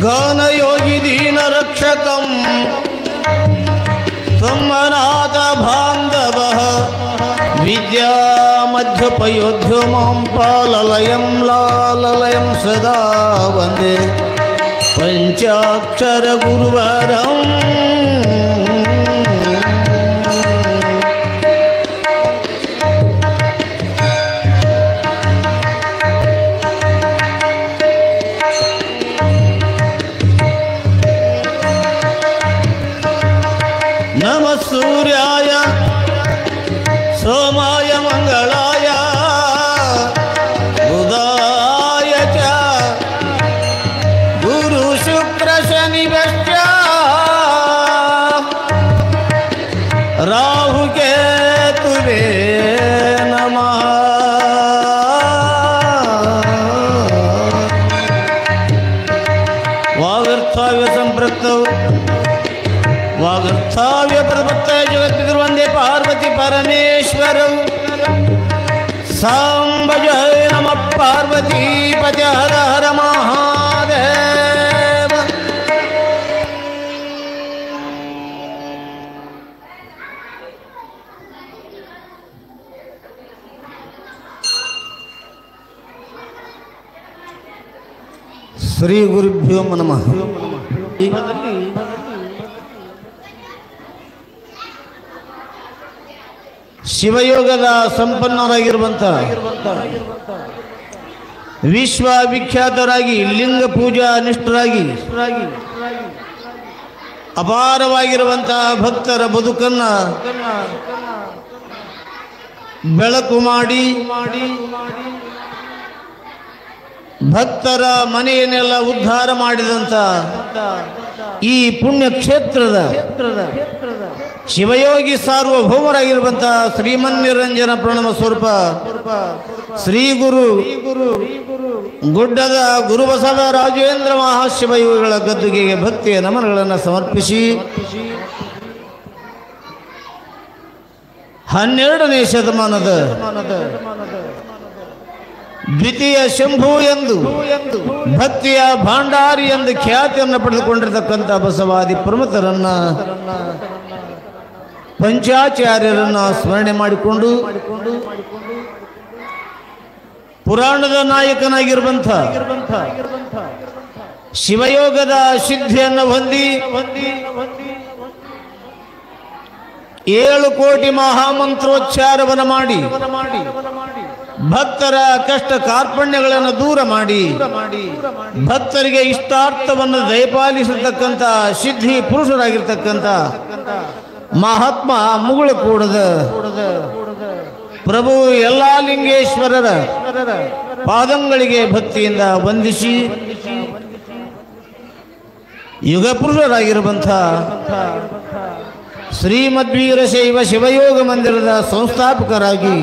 गानयोगी दीन रक्षकं सम्मनाथ बान्धवः विद्या मध्योपयोध्यो मां पाललयं लाललयं सदा वन्दे पंचाक्षर गुरुवरम् नमः सूर्याय सोमाय मंगलाय बुधाय च गुरु शुक्र शनिभ्यश्च राहु केतुवे नमः। वागर्थाव्य संप्रक्तौ वागर्थाव्य प्रवक्ता जगद्गुरु वंदे पार्वती परमेश्वरौ सांब जय नमः पार्वती पते हर हर महादेव। श्री गुरुभ्यो नमः। ಶಿವಯೋಗದ ಸಂಪನ್ನರಾಗಿರುವಂತ ವಿಶ್ವವಿಖ್ಯಾತರಾಗಿ ಲಿಂಗ ಪೂಜಾ ನಿಷ್ಠರಾಗಿ ಅಪಾರವಾಗಿರುವಂತಹ ಭಕ್ತರ ಬದುಕನ್ನ ಬೆಳಕು ಮಾಡಿ ಭಕ್ತರ ಮನೆಯನ್ನೆಲ್ಲ ಉದ್ಧಾರ ಮಾಡಿದಂತ ಈ ಪುಣ್ಯ ಕ್ಷೇತ್ರದ ಶಿವಯೋಗಿ ಸಾರ್ವಭೌಮರಾಗಿರುವಂತಹ ಶ್ರೀಮನ್ನಿರಂಜನ ಪ್ರಣವ ಸ್ವರೂಪ ಶ್ರೀ ಗುರು ಗುಡ್ಡದ ಗುರುಬಸವ ರಾಜೇಂದ್ರ ಮಹಾಶಿವಯೋಗಿಗಳ ಗದ್ದುಗೆಗೆ ಭಕ್ತಿಯ ನಮನಗಳನ್ನು ಸಮರ್ಪಿಸಿ 12ನೇ ಶತಮಾನದ ದ್ವಿತೀಯ ಶಂಭು ಎಂದು ಭಕ್ತಿಯ ಭಾಂಡಾರಿ ಎಂದು ಖ್ಯಾತಿಯನ್ನು ಪಡೆದುಕೊಂಡಿರತಕ್ಕಂಥ ಬಸವಾದಿ ಪ್ರಮುಖರನ್ನ ಪಂಚಾಚಾರ್ಯರನ್ನ ಸ್ಮರಣೆ ಮಾಡಿಕೊಂಡು ಪುರಾಣದ ನಾಯಕನಾಗಿರುವಂಥ ಶಿವಯೋಗದ ಸಿದ್ಧಿಯನ್ನು ಹೊಂದಿ 7 ಕೋಟಿ ಮಹಾಮಂತ್ರೋಚ್ಚಾರವನ್ನು ಮಾಡಿ ಭಕ್ತರ ಕಷ್ಟ ಕಾರ್ಪಣ್ಯಗಳನ್ನು ದೂರ ಮಾಡಿ ಭಕ್ತರಿಗೆ ಇಷ್ಟಾರ್ಥವನ್ನು ದಯಪಾಲಿಸತಕ್ಕಂಥ ಸಿದ್ಧಿ ಪುರುಷರಾಗಿರ್ತಕ್ಕಂಥ ಮಹಾತ್ಮ ಮುಗುಳು ಕೂಡದ ಪ್ರಭು ಎಲ್ಲಾ ಲಿಂಗೇಶ್ವರರ ಪಾದಂಗಳಿಗೆ ಭಕ್ತಿಯಿಂದ ವಂದಿಸಿ ಯುಗ ಪುರುಷರಾಗಿರುವಂಥ ಶ್ರೀಮದ್ವೀರಶೈವ ಶಿವಯೋಗ ಮಂದಿರದ ಸಂಸ್ಥಾಪಕರಾಗಿ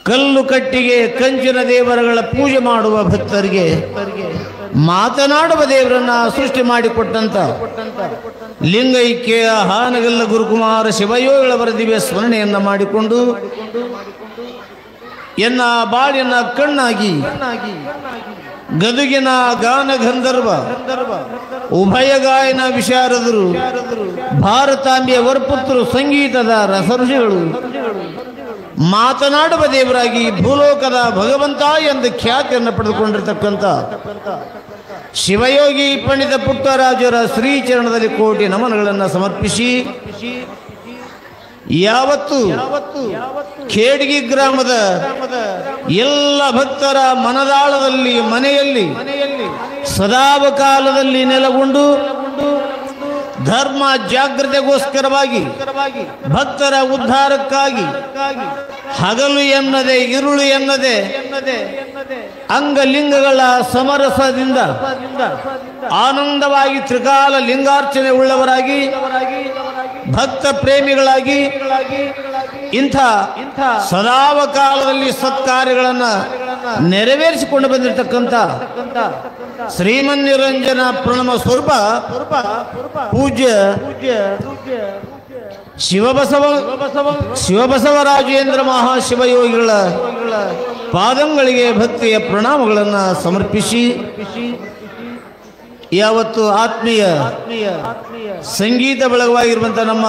ಕಲ್ಲು ಕಟ್ಟಿಗೆ ಕಂಚಿನ ದೇವರುಗಳ ಪೂಜೆ ಮಾಡುವ ಭಕ್ತರಿಗೆ ಮಾತನಾಡುವ ದೇವರನ್ನ ಸೃಷ್ಟಿ ಮಾಡಿಕೊಟ್ಟಂತ ಲಿಂಗೈಕ್ಯ ಹಾನಗಲ್ಲ ಗುರುಕುಮಾರ ಶಿವಯೋಗಿಗಳವರ ದಿವ್ಯ ಸ್ಮರಣೆಯನ್ನ ಮಾಡಿಕೊಂಡು ಎನ್ನ ಬಾಳಿನ ಕಣ್ಣಾಗಿ ಗದುಗಿನ ಗಾನ ಗಂಧರ್ವ ಉಭಯ ಗಾಯನ ವಿಶಾರದರು ಭಾರತಾಂಬೆಯ ವರಪುತ್ರರು ಸಂಗೀತದ ರಸಋಷಿಗಳು ಮಾತನಾಡುವ ದೇವರಾಗಿ ಭೂಲೋಕದ ಭಗವಂತ ಎಂದು ಖ್ಯಾತಿಯನ್ನು ಪಡೆದುಕೊಂಡಿರತಕ್ಕಂಥ ಶಿವಯೋಗಿ ಪಂಡಿತ ಪುಟ್ಟರಾಜರ ಶ್ರೀಚರಣದಲ್ಲಿ ಕೋಟಿ ನಮನಗಳನ್ನು ಸಮರ್ಪಿಸಿ ಯಾವತ್ತು ಖೇಡ್ಗಿ ಗ್ರಾಮದ ಎಲ್ಲ ಭಕ್ತರ ಮನದಾಳದಲ್ಲಿ ಮನೆಯಲ್ಲಿ ಸದಾವಕಾಲದಲ್ಲಿ ನೆಲೆಗೊಂಡು ಧರ್ಮ ಜಾಗೃತಿಗೋಸ್ಕರವಾಗಿ ಭಕ್ತರ ಉದ್ಧಾರಕ್ಕಾಗಿ ಹಗಲು ಎನ್ನದೆ ಇರುಳು ಎನ್ನದೆ ಅಂಗಲಿಂಗಗಳ ಸಮರಸದಿಂದ ಆನಂದವಾಗಿ ತ್ರಿಕಾಲ ಲಿಂಗಾರ್ಚನೆ ಉಳ್ಳವರಾಗಿ ಭಕ್ತ ಪ್ರೇಮಿಗಳಾಗಿ ಇಂಥ ಸದಾವ ಕಾಲದಲ್ಲಿ ಸತ್ಕಾರ್ಯಗಳನ್ನು ನೆರವೇರಿಸಿಕೊಂಡು ಬಂದಿರತಕ್ಕಂಥ ಶ್ರೀಮನ್ನಿರಂಜನ ಪ್ರಣಮ ಸ್ವರೂಪ ಪೂಜ್ಯ ಶಿವಬಸವರಾಜೇಂದ್ರ ಮಹಾಶಿವಯೋಗಿಗಳ ಪಾದಂಗಳಿಗೆ ಭಕ್ತಿಯ ಪ್ರಣಾಮಗಳನ್ನು ಸಮರ್ಪಿಸಿ ಯಾವತ್ತು ಆತ್ಮೀಯ ಸಂಗೀತ ಬೆಳಗವಾಗಿರುವಂಥ ನಮ್ಮ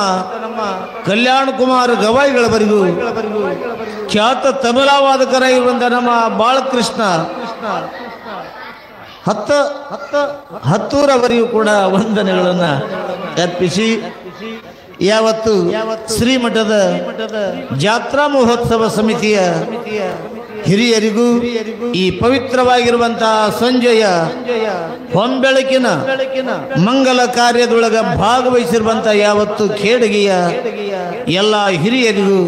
ಕಲ್ಯಾಣ ಕುಮಾರ ಗವಾಯಿಗಳವರೆಗೂ ಖ್ಯಾತ ತಬಲಾವಾದಕರಾಗಿರುವಂಥ ನಮ್ಮ ಬಾಲಕೃಷ್ಣ ಹತ್ತೂರವರೆಗೂ ಕೂಡ ವಂದನೆಗಳನ್ನು ಅರ್ಪಿಸಿ ಯಾವತ್ತು ಶ್ರೀಮಠದ ಜಾತ್ರಾ ಮಹೋತ್ಸವ ಸಮಿತಿಯ ಹಿರಿಯರಿಗೂ ಈ ಪವಿತ್ರವಾಗಿರುವಂತಹ ಸಂಜೆಯ ಹೊಂಬೆಳಕಿನ ಮಂಗಲ ಕಾರ್ಯದೊಳಗ ಭಾಗವಹಿಸಿರುವಂತಹ ಯಾವತ್ತು ಖೇಡಗಿಯ ಎಲ್ಲ ಹಿರಿಯರಿಗೂ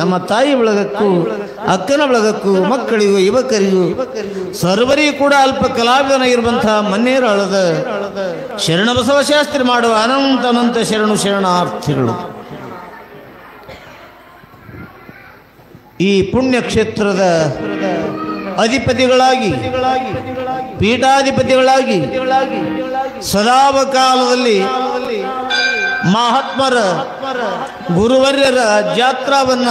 ನಮ್ಮ ತಾಯಿ ಬಳಗಕ್ಕೂ ಅಕ್ಕನ ಬಳಗಕ್ಕೂ ಮಕ್ಕಳಿಗೂ ಯುವಕರಿಗೂ ಸರ್ವರಿಗೂ ಕೂಡ ಅಲ್ಪ ಕಲಾವಿದನಾಗಿರುವಂತಹ ಮನ್ನೇರಾಳದ ಶರಣಬಸವ ಶಾಸ್ತ್ರಿ ಮಾಡುವ ಅನಂತ ಶರಣಾರ್ಥಿಗಳು. ಈ ಪುಣ್ಯಕ್ಷೇತ್ರದ ಅಧಿಪತಿಗಳಾಗಿ ಪೀಠಾಧಿಪತಿಗಳಾಗಿ ಸದಾವ ಕಾಲದಲ್ಲಿ ಮಹಾತ್ಮರ ಗುರುವರ್ಯರ ಜಾತ್ರಾವನ್ನ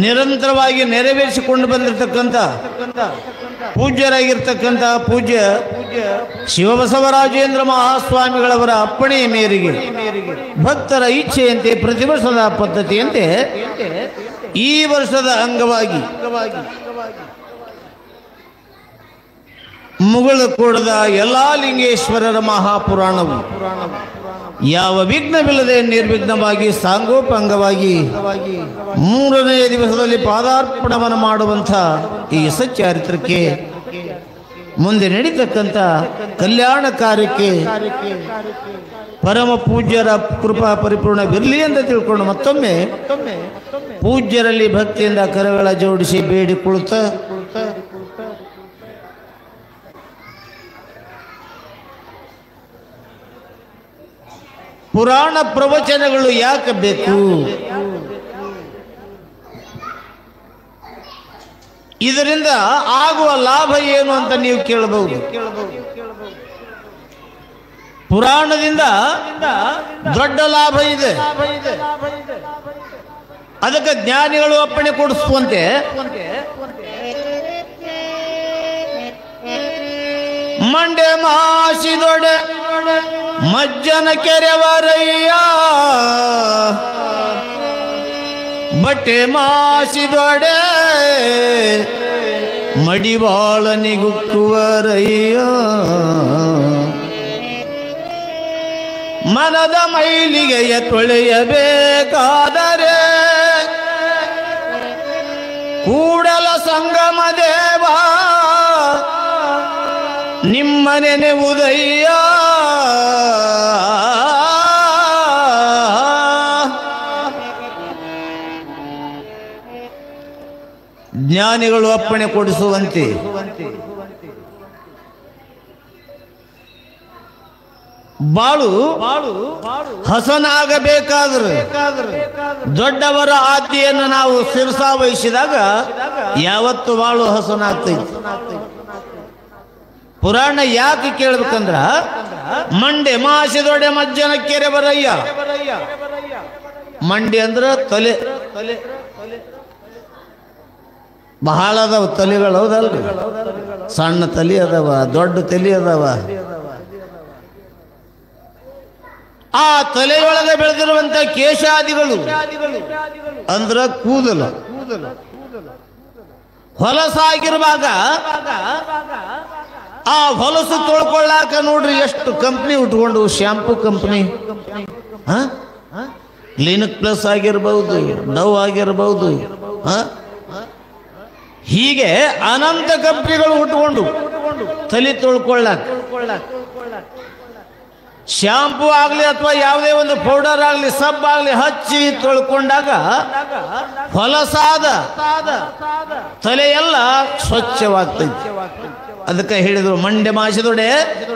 ನಿರಂತರವಾಗಿ ನೆರವೇರಿಸಿಕೊಂಡು ಬಂದಿರತಕ್ಕಂಥ ಪೂಜ್ಯರಾಗಿರ್ತಕ್ಕಂಥ ಪೂಜ್ಯ ಶಿವಬಸವರಾಜೇಂದ್ರ ಮಹಾಸ್ವಾಮಿಗಳವರ ಅಪ್ಪಣೆಯ ಮೇರೆಗೆ ಭಕ್ತರ ಇಚ್ಛೆಯಂತೆ ಪ್ರತಿ ವರ್ಷದ ಪದ್ಧತಿಯಂತೆ ಈ ವರ್ಷದ ಅಂಗವಾಗಿ ಮುಗಳಕೋಡದ ಎಲ್ಲಾ ಲಿಂಗೇಶ್ವರರ ಮಹಾಪುರಾಣವು ಯಾವ ವಿಘ್ನವಿಲ್ಲದೆ ನಿರ್ವಿಘ್ನವಾಗಿ ಸಾಂಗೋಪಾಂಗವಾಗಿ 3ನೇ ದಿವಸದಲ್ಲಿ ಪಾದಾರ್ಪಣವನ್ನು ಮಾಡುವಂಥ ಈ ಸಚ್ಚಾರಿತ್ರಕ್ಕೆ ಮುಂದೆ ನಡೀತಕ್ಕಂಥ ಕಲ್ಯಾಣ ಕಾರ್ಯಕ್ಕೆ ಪರಮ ಪೂಜ್ಯರ ಕೃಪಾ ಪರಿಪೂರ್ಣವಿರಲಿ ಅಂತ ತಿಳ್ಕೊಂಡು ಮತ್ತೊಮ್ಮೆ ಪೂಜ್ಯರಲ್ಲಿ ಭಕ್ತಿಯಿಂದ ಕರಗಳ ಜೋಡಿಸಿ ಬೇಡಿಕೊಳ್ಳುತ್ತ ಪುರಾಣ ಪ್ರವಚನಗಳು ಯಾಕೆ ಬೇಕು, ಇದರಿಂದ ಆಗುವ ಲಾಭ ಏನು ಅಂತ ನೀವು ಕೇಳಬಹುದು. ಪುರಾಣದಿಂದ ದೊಡ್ಡ ಲಾಭ ಇದೆ. ಅದಕ್ಕೆ ಜ್ಞಾನಿಗಳು ಅಪ್ಪಣೆ ಕೊಡಿಸುವಂತೆ ಮಂಡೆ ಮಾಸಿದೊಡೆ ಮಜ್ಜನ ಕೆರೆವರಯ್ಯ, ಬಟ್ಟೆ ಮಾಸಿದೊಡೆ ಮಡಿವಾಳನಿಗುಕ್ಕುವರಯ್ಯ, ಮನದ ಮೈಲಿಗೆಯ ತೊಳೆಯಬೇಕಾದರೆ ಕೂಡಲ ಸಂಗಮ ದೇವ ನಿಮ್ಮ ನೆನೆವುದಯ್ಯ. ಜ್ಞಾನಿಗಳು ಅಪ್ಪಣೆ ಕೊಡಿಸುವಂತೆ ಬಾಳು ಹಸನಾಗಬೇಕಾದ್ರೆ ದೊಡ್ಡವರ ಆಜ್ಞೆಯನ್ನು ನಾವು ಶಿರಸಾ ವಹಿಸಿದಾಗ ಯಾವತ್ತು ಬಾಳು ಹಸನಾಗ್ತೈತಿ. ಪುರಾಣ ಯಾಕೆ ಕೇಳ್ಬೇಕಂದ್ರ ಮಂಡೆ ಮಾಸಿದೊಡೆ ಮಜ್ಜನ ಕೆರೆ ಬರಯ್ಯ. ಮಂಡಿ ಅಂದ್ರ ತಲೆ, ಬಹಳ ಅದಾವ ತಲೆಗಳು, ಹೌದಲ್ರಿ? ಸಣ್ಣ ತಲೆ ಅದಾವ, ದೊಡ್ಡ ತಲೆ ಅದಾವ. ಆ ತಲೆಯೊಳಗೆ ಬೆಳೆದಿರುವಂತ ಕೇಶಾದಿಗಳು ಅಂದ್ರ ಕೂದಲು ಹೊಲಸಾಗಿರುವಾಗ ಆ ಹೊಲಸು ತೊಳ್ಕೊಳ್ಳಾಕ ನೋಡ್ರಿ ಎಷ್ಟು ಕಂಪ್ನಿ ಉಟ್ಕೊಂಡು, ಶಾಂಪೂ ಕಂಪ್ನಿ, ಕ್ಲಿನಿಕ್ ಪ್ಲಸ್ ಆಗಿರ್ಬಹುದು, ಡವ್ ಆಗಿರ್ಬಹುದು, ಹೀಗೆ ಅನಂತ ಕಂಪ್ನಿಗಳು ಉಟ್ಕೊಂಡು ತಲೆ ತೊಳ್ಕೊಳ್ಳಾಕ ಶಾಂಪೂ ಆಗಲಿ ಅಥವಾ ಯಾವುದೇ ಒಂದು ಪೌಡರ್ ಆಗಲಿ ಸಬ್ ಆಗಲಿ ಹಚ್ಚಿ ತೊಳ್ಕೊಂಡಾಗ ಹೊಲಸಾದ ತಲೆಯೆಲ್ಲ ಸ್ವಚ್ಛವಾಗ್ತೈತಿ. ಅದಕ್ಕೆ ಹೇಳಿದ್ರು ಮಂಡೆ ಮಾಸಿದೊಡೆ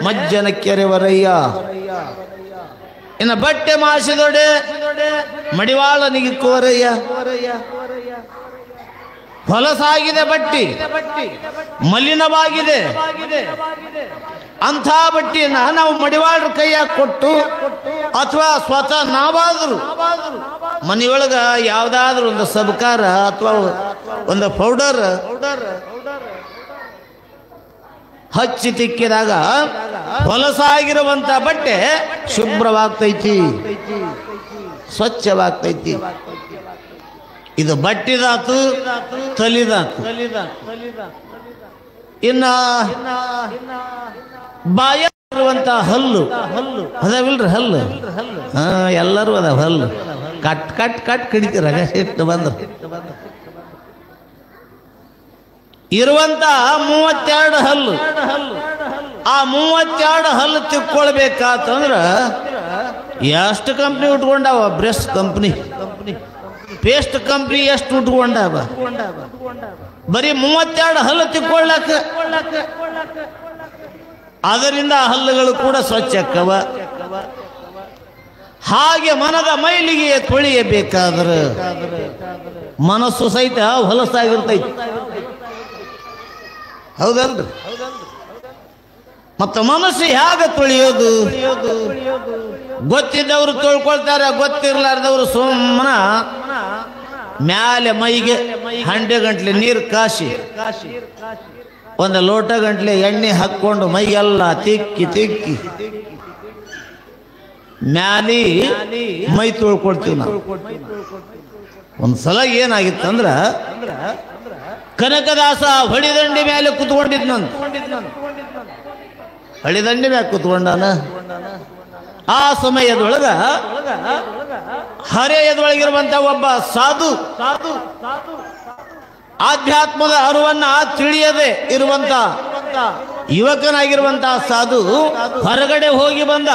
ಮಜ್ಜನ ಕೆರೆವರಯ್ಯ. ಇನ್ನು ಬಟ್ಟೆ ಮಾಸಿದೊಡೆ ಮಡಿವಾಳ ನಿಗಿಕ್ಕುವರಯ್ಯ. ಹೊಲಸಾಗಿದೆ ಬಟ್ಟಿ, ಮಲಿನವಾಗಿದೆ. ಅಂಥ ಬಟ್ಟಿಯನ್ನ ನಾವು ಮಡಿವಾಳರ ಕೈಯಾಗ ಕೊಟ್ಟು ಅಥವಾ ಸ್ವತಃ ನಾವಾದರೂ ಮನೆಯೊಳಗ ಯಾವುದಾದ್ರೂ ಒಂದು ಸಬ್ಕಾರ ಅಥವಾ ಒಂದು ಪೌಡರ್ ಹಚ್ಚಿ ತಿಕ್ಕಿದಾಗ ಹೊಲಸಾಗಿರುವಂತ ಬಟ್ಟೆ ಶುಭ್ರವಾಗ್ತೈತಿ, ಸ್ವಚ್ಛವಾಗ್ತೈತಿ. ಇದು ಬಟ್ಟಿದಾತು, ತಲಿದಾತು. ಇನ್ನ ಬಾಯಿರುವಂತ ಹಲ್ಲು ಅದಾವಿಲ್ರಿ, ಹಲ್ಲು ಎಲ್ಲರೂ ಅದಾವ. ಹಲ್ಲು ಕಟ್ ಕಟ್ ಕಟ್ ಕಡಿತೀರ ಎಷ್ಟು ಬಂದ್ರು ಇರುವಂತ 32 ಹಲ್ಲು. ಆ 32 ಹಲ್ಲು ತಿಕ್ಕೊಳ್ಬೇಕಾತಂದ್ರ ಎಷ್ಟು ಕಂಪ್ನಿ ಉಟ್ಕೊಂಡಾವ? ಬ್ರಷ್ ಕಂಪ್ನಿ, ಪೇಸ್ಟ್ ಕಂಪ್ನಿ ಎಷ್ಟು ಉಟ್ಕೊಂಡಾವ? ಬರೀ 32 ಹಲ್ಲು ತಿಕ್ಕೊಳ್ಳಕ. ಅದರಿಂದ ಹಲ್ಲುಗಳು ಕೂಡ ಸ್ವಚ್ಛ ಅಕ್ಕವ. ಹಾಗೆ ಮನದ ಮೈಲಿಗೆ ತೊಳೆಯಬೇಕಾದ್ರೆ ಮನಸ್ಸು ಸಹಿತ ಹೊಲಸಾಗಿರ್ತೈತಿ, ಹೌದಲ್ರಿ? ಮತ್ತು ಮನಸ್ಸು ಹೇಗೆ ತೊಳೆಯೋದು? ಗೊತ್ತಿದ್ದವರು ತೊಳ್ಕೊಳ್ತಾರೆ, ಗೊತ್ತಿರ್ಲಾರ್ದವರು ಸುಮ್ಮನ ಮ್ಯಾಲೆ ಮೈಗೆ 100 ಗಂಟ್ಲೆ ನೀರು ಕಾಸಿ ಒಂದು ಲೋಟ ಗಂಟ್ಲೆ ಎಣ್ಣೆ ಹಾಕ್ಕೊಂಡು ಮೈಗೆಲ್ಲ ತಿಕ್ಕಿ ತಿಕ್ಕಿ ಮ್ಯಾಲಿ ಮೈ ತೊಳ್ಕೊಳ್ತೀವಿ ನಾವು. ಒಂದ್ಸಲ ಏನಾಗಿತ್ತಂದ್ರ ಕನಕದಾಸ ಹೊಳಿದಂಡಿ ಮೇಲೆ ಕುತ್ಕೊಂಡಿದ್ನಂತ. ಹೊಳಿದಂಡಿ ಮ್ಯಾಲ ಕುತ್ಕೊಂಡಾನ. ಆ ಸಮಯದೊಳಗ ಹರೆಯದೊಳಗಿರುವಂತ ಒಬ್ಬ ಸಾಧು, ಆಧ್ಯಾತ್ಮದ ಅರಿವನ್ನ ತಿಳಿಯದೆ ಇರುವಂತ ಯುವಕನಾಗಿರುವಂತಹ ಸಾಧು ಹೊರಗಡೆ ಹೋಗಿ ಬಂದ.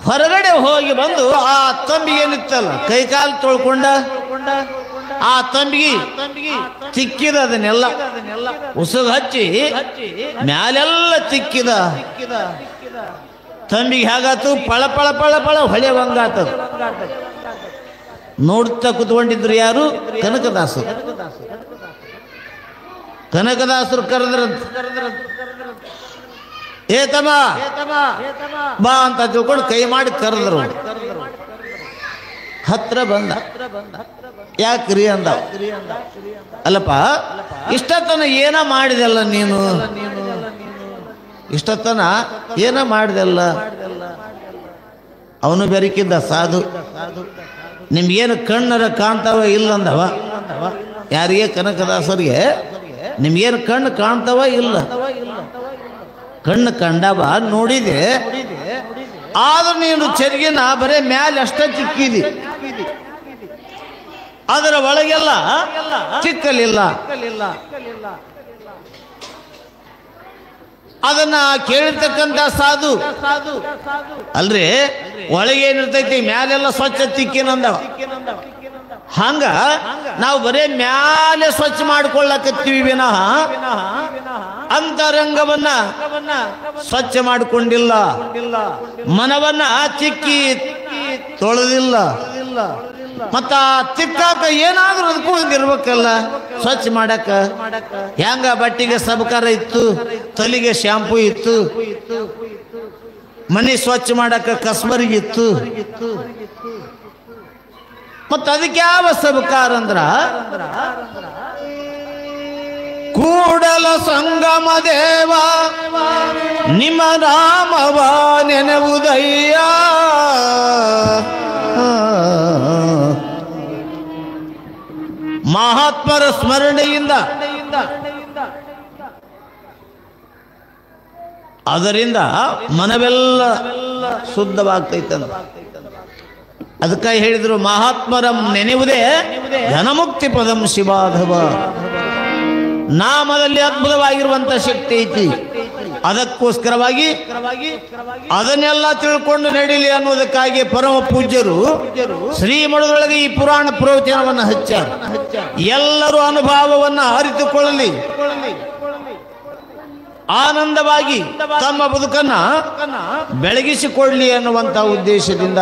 ಹೊರಗಡೆ ಹೋಗಿ ಬಂದು ಆ ತಂಬಿಗೆ ನಿತ್ತಲ್ಲ, ಕೈಕಾಲು ತೊಳ್ಕೊಂಡ. ಆ ತಂಬಿಗೆ ತಿಕ್ಕಿದ, ಅದನ್ನೆಲ್ಲ ಉಸುಗು ಹಚ್ಚಿ ಮ್ಯಾಲೆಲ್ಲ ತಿಕ್ಕಿದ. ತಂಬಿಗೆ ಹೇಗಾತು? ಪಳ ಪಳ ಪಳ ಪಳ ಹೊಳೆವಂಗಾತ. ನೋಡ್ತಾ ಕುತ್ಕೊಂಡಿದ್ರು ಯಾರು? ಕನಕದಾಸರು. ಕನಕದಾಸರು ಕರೆದ್ರಂತ, ಏ ತಮ್ಮ ಬಾ ಅಂತ ತಿಳ್ಕೊಂಡು ಕೈ ಮಾಡಿ ಕರೆದ್ರು. ಹತ್ರ ಬಂದ. ಯಾಕ್ರಿ ಅಂದ. ಅಲ್ಲಪ್ಪ, ಇಷ್ಟತನ ಏನ ಮಾಡಿದೆಲ್ಲ ನೀನು? ಇಷ್ಟತನ ಏನ ಮಾಡಿದೆಲ್ಲ? ಅವನು ಬೆರಕಿದ್ದ ಸಾಧು. ನಿಮ್ಗೇನು ಕಣ್ಣರ ಕಾಣ್ತಾವ ಇಲ್ಲ ಅಂದವ. ಯಾರಿಗೆ? ಕನಕದಾಸರಿಗೆ. ನಿಮ್ಗೇನು ಕಣ್ಣು ಕಾಣ್ತಾವ ಇಲ್ಲ? ಕಣ್ಣು ಕಂಡವ, ನೋಡಿದೆ. ಆದ್ರೂ ನೀನು ಚೆರಿಗಿನ ಬರೇ ಮ್ಯಾಲೆ ಅಷ್ಟ ಚಿಕ್ಕಿದಿ, ಅದರ ಒಳಗೆಲ್ಲ ಚಿಕ್ಕಲಿಲ್ಲ. ಅದನ್ನ ಕೇಳಿರ್ತಕ್ಕಂಥ ಸಾಧು ಅಲ್ರಿ, ಒಳಗೇನಿರ್ತೈತಿ ಮ್ಯಾಲೆಲ್ಲ ಸ್ವಚ್ಛ ತಿಕ್ಕಿನಂದವ. ಹಂಗ ನಾವು ಬರೇ ಮ್ಯಾಲೆ ಸ್ವಚ್ಛ ಮಾಡ್ಕೊಳ್ಳಕತ್ತೀವಿ ವಿನಃ ಅಂತರಂಗವನ್ನ ಸ್ವಚ್ಛ ಮಾಡಿಕೊಂಡಿಲ್ಲ, ಮನವನ್ನ ತಿಕ್ಕಿ ತೊಳೆದಿಲ್ಲ. ಮತ್ತ ತಿಕ್ಕಾಕ ಏನಾದ್ರೂ ಅದಕ್ಕೂ ಹಂಗಿರ್ಬೇಕಲ್ಲ, ಸ್ವಚ್ಛ ಮಾಡಕ. ಹೆಂಗ ಬಟ್ಟಿಗೆ ಸಬಕಾರ ಇತ್ತು, ತಲೆಗೆ ಶಾಂಪೂ ಇತ್ತು, ಮನೆ ಸ್ವಚ್ಛ ಮಾಡಕ ಕಸ್ಬರಿಗಿತ್ತು. ಮತ್ತ ಅದಕ್ಕೆ ಯಾವ ಸಬಕಾರ ಅಂದ್ರ ಕೂಡಲ ಸಂಗಮ ದೇವ ನಿಮ್ಮ ರಾಮವ ನೆನೆವುದಯ್ಯ. ಮಹಾತ್ಮರ ಸ್ಮರಣೆಯಿಂದ ಅದರಿಂದ ಮನವೆಲ್ಲ ಶುದ್ಧವಾಗ್ತೈತಂತ. ಅದಕ್ಕಾಗಿ ಹೇಳಿದ್ರು, ಮಹಾತ್ಮರಂ ನೆನೆಯುವುದೇ ಘನಮುಕ್ತಿ ಪದಂ ಶಿವಾಧವ. ನಾಮದಲ್ಲಿ ಅದ್ಭುತವಾಗಿರುವಂತ ಶಕ್ತಿ ಐತಿ. ಅದಕ್ಕೋಸ್ಕರವಾಗಿ ಅದನ್ನೆಲ್ಲ ತಿಳ್ಕೊಂಡು ನಡೀಲಿ ಅನ್ನೋದಕ್ಕಾಗಿ ಪರಮ ಪೂಜ್ಯರು ಶ್ರೀಮಠದೊಳಗೆ ಈ ಪುರಾಣ ಪ್ರವಚನವನ್ನು ಹಚ್ಚಾರ. ಎಲ್ಲರೂ ಅನುಭವವನ್ನು ಅರಿತುಕೊಳ್ಳಲಿ. ಆನಂದವಾಗಿ ತಮ್ಮ ಬದುಕನ್ನ ಬೆಳಗಿಸಿಕೊಳ್ಳಿ ಅನ್ನುವಂಥ ಉದ್ದೇಶದಿಂದ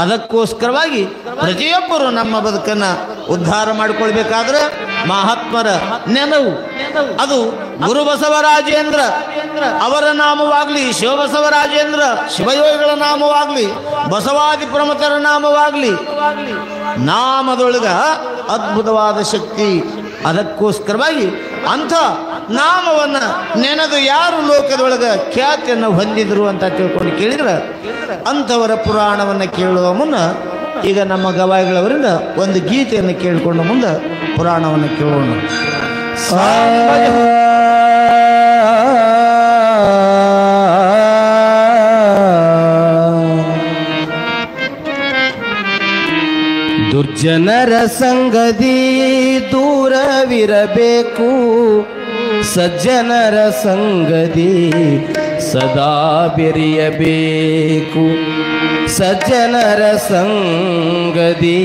ಅದಕ್ಕೋಸ್ಕರವಾಗಿ ಪ್ರತಿಯೊಬ್ಬರು ನಮ್ಮ ಬದುಕನ್ನ ಉದ್ಧಾರ ಮಾಡಿಕೊಳ್ಬೇಕಾದ್ರೆ ಮಹಾತ್ಮರ ನೆನವು, ಅದು ಗುರು ಬಸವರಾಜೇಂದ್ರ ಅವರ ನಾಮವಾಗ್ಲಿ, ಶಿವಬಸವರಾಜೇಂದ್ರ ಶಿವಯೋಗಿಗಳ ನಾಮವಾಗ್ಲಿ, ಬಸವಾದಿ ಪ್ರಮುಖರ ನಾಮವಾಗ್ಲಿ, ನಾಮದೊಳಗ ಅದ್ಭುತವಾದ ಶಕ್ತಿ. ಅದಕ್ಕೋಸ್ಕರವಾಗಿ ಅಂಥ ನಾಮವನ್ನ ನೆನೆದು ಯಾರು ಲೋಕದೊಳಗ ಖ್ಯಾತಿಯನ್ನು ಹೊಂದಿದ್ರು ಅಂತ ತಿಳ್ಕೊಂಡು ಕೇಳಿದ್ರೆ ಅಂಥವರ ಪುರಾಣವನ್ನು ಕೇಳುವ ಮುನ್ನ ಈಗ ನಮ್ಮ ಗವಾಯಿಗಳವರಿಂದ ಒಂದು ಗೀತೆಯನ್ನು ಕೇಳಿಕೊಂಡು ಮುಂದೆ ಪುರಾಣವನ್ನು ಕೇಳೋಣ. ದುರ್ಜನರ ಸಂಗದಿ ದೂರವಿರಬೇಕು, ಸಜ್ಜನರ ಸಂಗದಿ ಸದಾ ಬೆರೆಯಬೇಕು. ಸಜ್ಜನರ ಸಂಗದಿ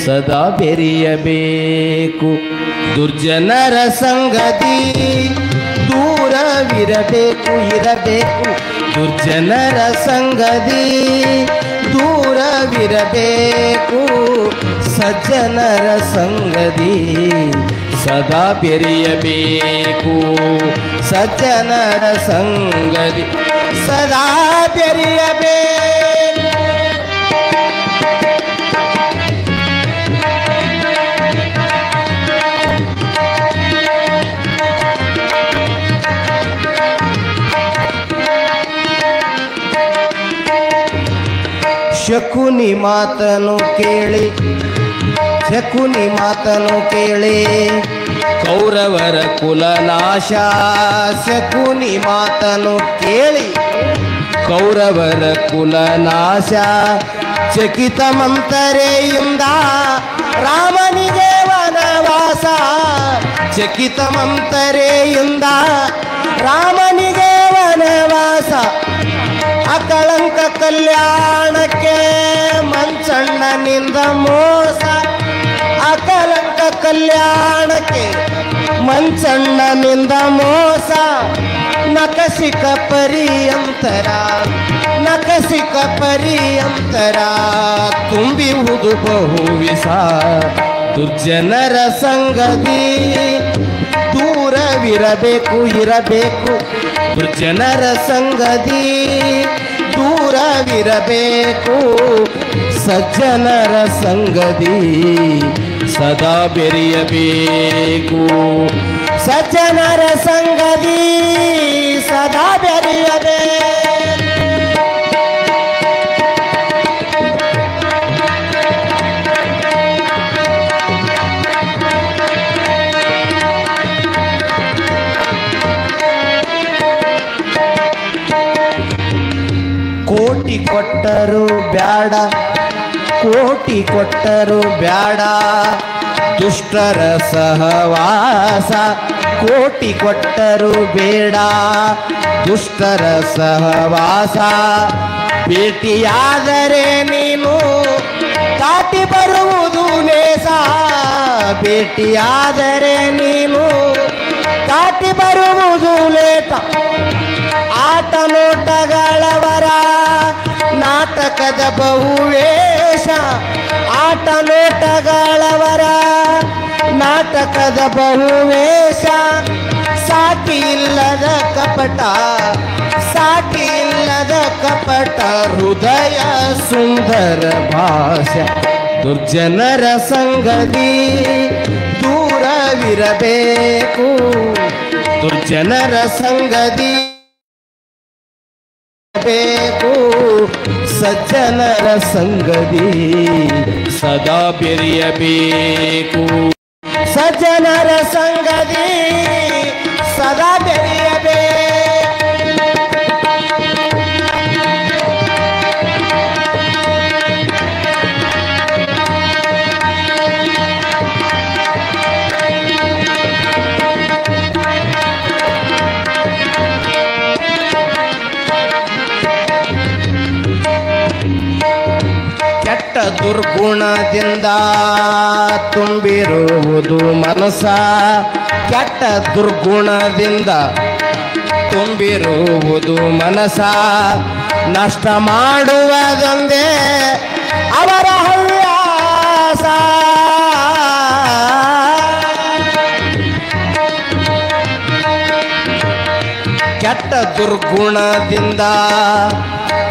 ಸದಾ ಬೆರೆಯಬೇಕು, ದುರ್ಜನರ ಸಂಗದಿ ದೂರವಿರಬೇಕು ಇರಬೇಕು. ದುರ್ಜನರ ಸಂಗದಿ ದೂರವಿರಬೇಕು, ಸಜ್ಜನರ ಸಂಗದಿ ಸದಾ ಬೆರೆಯಬೇಕು. ಸಜ್ಜನರ ಸಂಗದಿ ಸದಾ ಬೆರೆಯಬೇಕು. ಶಕುನಿ ಮಾತನು ಕೇಳಿ, ಶಕುನಿ ಮಾತನು ಕೇಳಿ ಕೌರವರ ಕುಲನಾಶ. ಶಕುನಿ ಮಾತನು ಕೇಳಿ ಕೌರವರ ಕುಲನಾಶ. ಚಕಿತ ಮಂತರೆಯಿಂದ ರಾಮನಿಗೆ ವನವಾಸ. ಚಕಿತ ಮಂತರೆಯಿಂದ ರಾಮನಿಗೆ ವನವಾಸ. ಅಕಳಂಕ ಕಲ್ಯಾಣಕ್ಕೆ ಮಂಚಣ್ಣನಿಂದ ಮೋಸ. ಅಕಳಂಕ ಕಲ್ಯಾಣಕ್ಕೆ ಮಂಚಣ್ಣನಿಂದ ಮೋಸ. ನಕಸಿಕ ಪರ್ಯಂತರ, ನಕಸಿಕ ಪರ್ಯಂತರ ತುಂಬಿಹುದು ಬಹುವಿಸ. ದುರ್ಜನರ ಸಂಗದಿ ದೂರವಿರಬೇಕು ಇರಬೇಕು. ದುರ್ಜನರ ಸಂಗದಿ ದೂರವಿರಬೇಕು, ಸಜ್ಜನರ ಸಂಗದಿ ಸದಾ ಬೆರೆಯಬೇಕು. ಸಜ್ಜನರ ಸಂಗದಿ ಸದಾ ಬೆರೆಯಬೇಕು. ಕೋಟಿ ಕೊಟ್ಟರು ಬ್ಯಾಡ, ಕೋಟಿ ಕೊಟ್ಟರು ಬ್ಯಾಡ ದುಷ್ಟರ ಸಹವಾಸ. ಕೋಟಿ ಕೊಟ್ಟರು ಬೇಡ ದುಷ್ಟರ ಸಹವಾಸ. ಭೇಟಿಯಾದರೆ ನೀನು ದಾಟಿ ಬರುವುದು ನೇಸ. ಭೇಟಿಯಾದರೆ ನೀನು ದಾಟಿ ಬರುವುದು ಲೇಟ. ಆಟ ನೋಟಗಳವರ ನಾಟಕದ ಬಹುವೇಷ. ಆಟ ನೋಟಗಳವರ ನಾಟಕದ ಬಹುವೇಷ. ಸಾಟಿ ಇಲ್ಲದ ಕಪಟ, ಸಾಟಿ ಇಲ್ಲದ ಕಪಟ. ಹೃದಯ ಸುಂದರ ಭಾಷೆ. ದುರ್ಜನರ ಸಂಗದಿ ದೂರವಿರಬೇಕು. ದುರ್ಜನರ ಸಂಗದಿ ಬೇಕು, ಸಜ್ಜನರ ಸಂಗದಿ ಸದಾ ಬೆರೆಯಬೇಕು. ಸಜ್ಜನರ ಸಂಗದಿ ಸದಾ ಬೆರೆಯಬೇಕು. ಕೆಟ್ಟ ದುರ್ಗುಣದಿಂದ ತುಂಬಿರುವುದು ಮನಸ. ಕೆಟ್ಟ ದುರ್ಗುಣದಿಂದ ತುಂಬಿರುವುದು ಮನಸ ನಷ್ಟ ಮಾಡುವುದೊಂದೇ ಅವರ ಹವ್ಯಾಸ. ಕೆಟ್ಟ ದುರ್ಗುಣದಿಂದ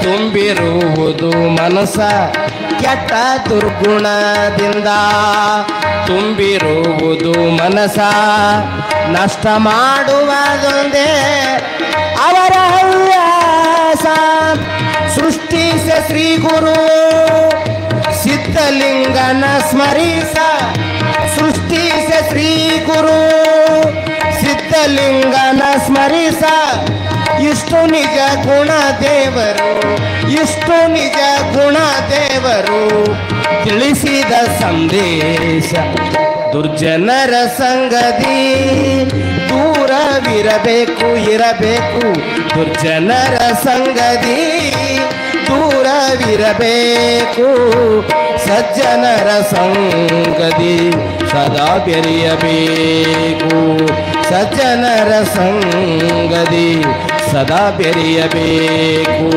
ತುಂಬಿರುವುದು ಮನಸ, ಕೆಟ್ಟ ದುರ್ಗುಣದಿಂದ ತುಂಬಿರುವುದು ಮನಸ ನಷ್ಟ ಮಾಡುವುದೊಂದೇ ಅವರ ಹವ್ಯಾಸ. ಸೃಷ್ಟಿಸ ಶ್ರೀ ಗುರು ಸಿದ್ಧಲಿಂಗನ ಸ್ಮರಿಸ, ಸೃಷ್ಟಿಸ ಶ್ರೀ ಗುರು ಸಿದ್ಧಲಿಂಗನ ಸ್ಮರಿಸ. ಇಷ್ಟು ನಿಜ ಗುಣ ದೇವರು, ಇಷ್ಟು ನಿಜ ಗುಣ ದೇವರು ತಿಳಿಸಿದ ಸಂದೇಶ. ದುರ್ಜನರ ಸಂಗತಿ ದೂರವಿರಬೇಕು ಇರಬೇಕು, ದುರ್ಜನರ ಸಂಗತಿ ದೂರವಿರಬೇಕು. ಸಜ್ಜನರ ಸಂಗತಿ ಸದಾ ಬೆರೆಯಬೇಕು, ಸಜ್ಜನರ ಸಂಗತಿ ಸದಾ ಬೆರೆಯಬೇಕು,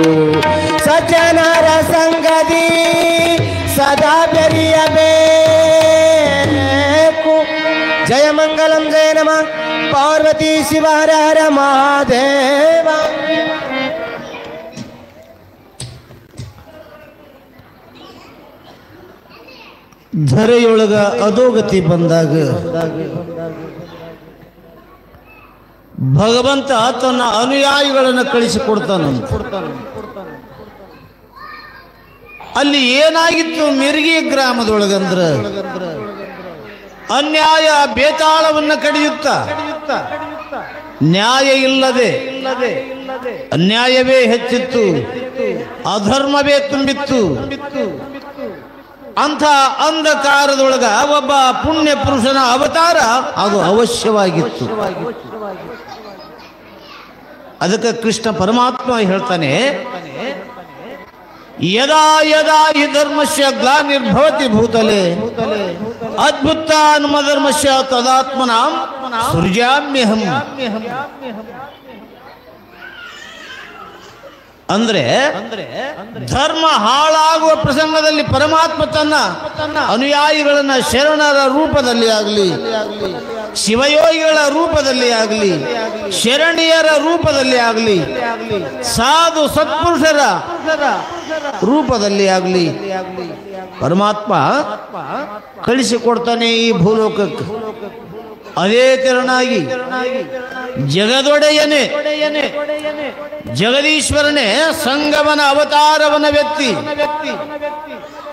ಸಜ್ಜನರ ಸಂಗತಿ ಸದಾ ಬೆರೆಯಬೇಕು. ಜಯ ಮಂಗಲಂ ಜಯ ನಮಃ ಪಾರ್ವತಿ ಶಿವ ಹರ ಹರ ಮಹಾದೇವ. ಧರೆಯೊಳಗ ಅಧೋಗತಿ ಬಂದಾಗ ಭಗವಂತ ತನ್ನ ಅನುಯಾಯಿಗಳನ್ನು ಕಳಿಸಿಕೊಡ್ತಾನಂತ. ಅಲ್ಲಿ ಏನಾಗಿತ್ತು ಮಿರ್ಗಿ ಗ್ರಾಮದೊಳಗಂದ್ರ ಅನ್ಯಾಯ ಬೇತಾಳವನ್ನು ಕಡಿಯುತ್ತ ನ್ಯಾಯ ಇಲ್ಲದೆ ಅನ್ಯಾಯವೇ ಹೆಚ್ಚಿತ್ತು, ಅಧರ್ಮವೇ ತುಂಬಿತ್ತು. ಅಂಥ ಅಂಧಕಾರದೊಳಗ ಒಬ್ಬ ಪುಣ್ಯ ಪುರುಷನ ಅವತಾರ ಅದು ಅವಶ್ಯವಾಗಿತ್ತು. ಅದಕ್ಕೆ ಕೃಷ್ಣ ಪರಮಾತ್ಮ ಹೇಳ್ತಾನೆ, ಯದಾ ಯದಾ ಹಿ ಧರ್ಮಸ್ಯ ಗ್ಲಾನಿರ್ಭವತಿ ಭೂತಲೆ ಅದ್ಭುತಾನ್ಮಧರ್ಮಸ್ಯ ತದಾತ್ಮನಾಂ ಸೃಜಾಮ್ಯಹಂ. ಅಂದ್ರೆ ಧರ್ಮ ಹಾಳಾಗುವ ಪ್ರಸಂಗದಲ್ಲಿ ಪರಮಾತ್ಮ ತನ್ನ ಅನುಯಾಯಿಗಳನ್ನ ಶರಣರ ರೂಪದಲ್ಲಿ ಆಗಲಿ, ಶಿವಯೋಗಿಗಳ ರೂಪದಲ್ಲಿ ಆಗಲಿ, ಶರಣಿಯರ ರೂಪದಲ್ಲಿ ಆಗಲಿ, ಸಾಧು ಸತ್ಪುರುಷರ ರೂಪದಲ್ಲಿ ಆಗಲಿ ಪರಮಾತ್ಮ ಕಳಿಸಿಕೊಡ್ತಾನೆ ಈ ಭೂಲೋಕಕ್ಕೆ. ಅದೇ ತೆರನಾಗಿ ಜಗದೊಡೆಯನೇ ಜಗದೀಶ್ವರನೇ ಸಂಗಮನ ಅವತಾರವನ ವ್ಯಕ್ತಿ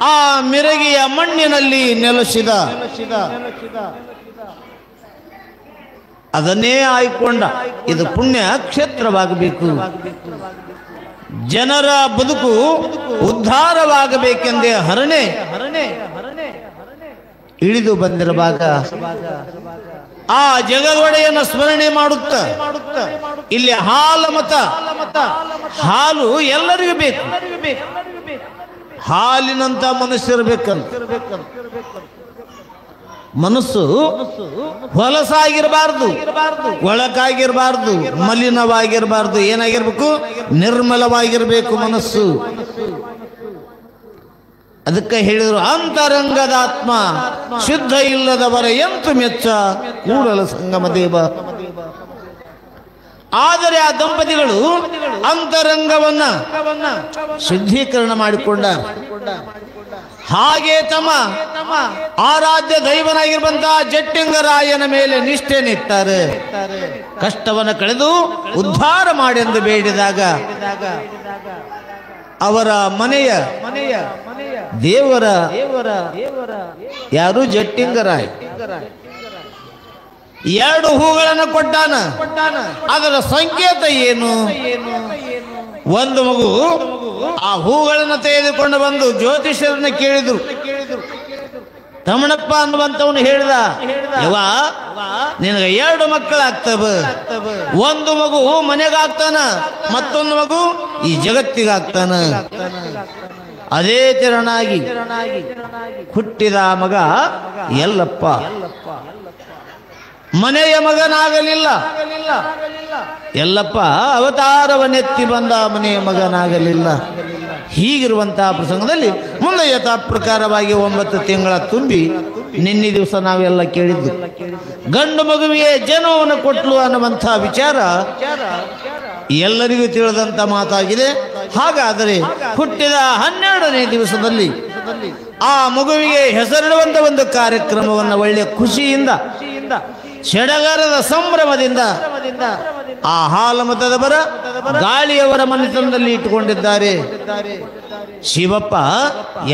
ಆ ಮಿರಗಿಯ ಮಣ್ಣಿನಲ್ಲಿ ನೆಲೆಸಿದ. ಅದನ್ನೇ ಆಯ್ಕೊಂಡ. ಇದು ಪುಣ್ಯ ಕ್ಷೇತ್ರವಾಗಬೇಕು, ಜನರ ಬದುಕು ಉದ್ಧಾರವಾಗಬೇಕೆಂದೇ ಹರನೆ ಇಳಿದು ಬಂದಿರವಾಗ ಆ ಜಗದೊಡೆಯನ ಸ್ಮರಣೆ ಮಾಡುತ್ತ ಇಲ್ಲಿ ಹಾಲು ಮತ ಹಾಲು ಎಲ್ಲರಿಗೂ ಬೇಕು. ಹಾಲಿನಂತ ಮನುಷ್ಯರ್ಬೇಕಂತ. ಮನಸ್ಸು ಹೊಲಸಾಗಿರಬಾರ್ದು, ಒಳಕಾಗಿರಬಾರ್ದು, ಮಲಿನವಾಗಿರಬಾರ್ದು. ಏನಾಗಿರ್ಬೇಕು? ನಿರ್ಮಲವಾಗಿರಬೇಕು ಮನಸ್ಸು. ಅದಕ್ಕೆ ಹೇಳಿದ್ರು, ಅಂತರಂಗದ ಆತ್ಮ ಶುದ್ಧ ಇಲ್ಲದವರ ಎಂತು ಮೆಚ್ಚ ಕೂಡಲ ಸಂಗಮ ದೇವ. ಆದರೆ ಆ ದಂಪತಿಗಳು ಅಂತರಂಗವನ್ನ ಶುದ್ಧೀಕರಣ ಮಾಡಿಕೊಂಡ. ಹಾಗೆ ತಮ್ಮ ಆರಾಧ್ಯ ದೈವನಾಗಿರುವಂತಹ ಜಟ್ಟಿಂಗರಾಯನ ಮೇಲೆ ನಿಷ್ಠೆ ನಿಟ್ಟಾರೆ. ಕಷ್ಟವನ್ನು ಕಳೆದು ಉದ್ಧಾರ ಮಾಡೆಂದು ಬೇಡಿದಾಗ ಅವರ ಮನೆಯ ದೇವರ ಯಾರು? ಜಟ್ಟಿಂಗರಾಯ. 2 ಹೂಗಳನ್ನು ಕೊಟ್ಟಾನ. ಅದರ ಸಂಕೇತ ಏನು? ಒಂದು ಮಗು. ಆ ಹೂಗಳನ್ನು ತೆಗೆದುಕೊಂಡು ಬಂದು ಜ್ಯೋತಿಷ್ಯರನ್ನ ಕೇಳಿದ್ರು. ತಮ್ಮಣಪ್ಪ ಅನ್ನುವಂಥವನು ಹೇಳಿದ, ಯವ್ವ ನಿನಗೆ 2 ಮಕ್ಕಳಾಗ್ತವ. ಒಂದು ಮಗು ಮನೆಗಾಗ್ತಾನ, ಮತ್ತೊಂದು ಮಗು ಈ ಜಗತ್ತಿಗಾಗ್ತಾನ. ಅದೇ ತೆರನಾಗಿ ಹುಟ್ಟಿದ ಮಗ ಯಲ್ಲಪ್ಪ. ಮನೆಯ ಮಗನಾಗಲಿಲ್ಲ. ಎಲ್ಲಪ್ಪ ಅವತಾರವನ್ನೆತ್ತಿ ಬಂದ ಮನೆಯ ಮಗನಾಗಲಿಲ್ಲ. ಹೀಗಿರುವಂತಹ ಪ್ರಸಂಗದಲ್ಲಿ ಮುಂದೆ ಯಥಾ ಪ್ರಕಾರವಾಗಿ 9 ತಿಂಗಳ ತುಂಬಿ ನಿನ್ನೆ ದಿವಸ ನಾವೆಲ್ಲ ಕೇಳಿದ್ದು ಗಂಡು ಮಗುವಿಗೆ ಜನ್ಮವನ್ನು ಕೊಟ್ಲು ಅನ್ನುವಂಥ ವಿಚಾರ ಎಲ್ಲರಿಗೂ ತಿಳಿದಂತ ಮಾತಾಗಿದೆ. ಹಾಗಾದರೆ ಹುಟ್ಟಿದ 12ನೇ ದಿವಸದಲ್ಲಿ ಆ ಮಗುವಿಗೆ ಹೆಸರಿಡುವಂತ ಒಂದು ಕಾರ್ಯಕ್ರಮವನ್ನು ಒಳ್ಳೆಯ ಖುಷಿಯಿಂದ ಸಡಗರದ ಸಂಭ್ರಮದಿಂದ ಆ ಹಾಲಮತದ ಬರ ಗಾಳಿಯವರ ಮನೆತನದಲ್ಲಿ ಇಟ್ಟುಕೊಂಡಿದ್ದಾರೆ. ಶಿವಪ್ಪ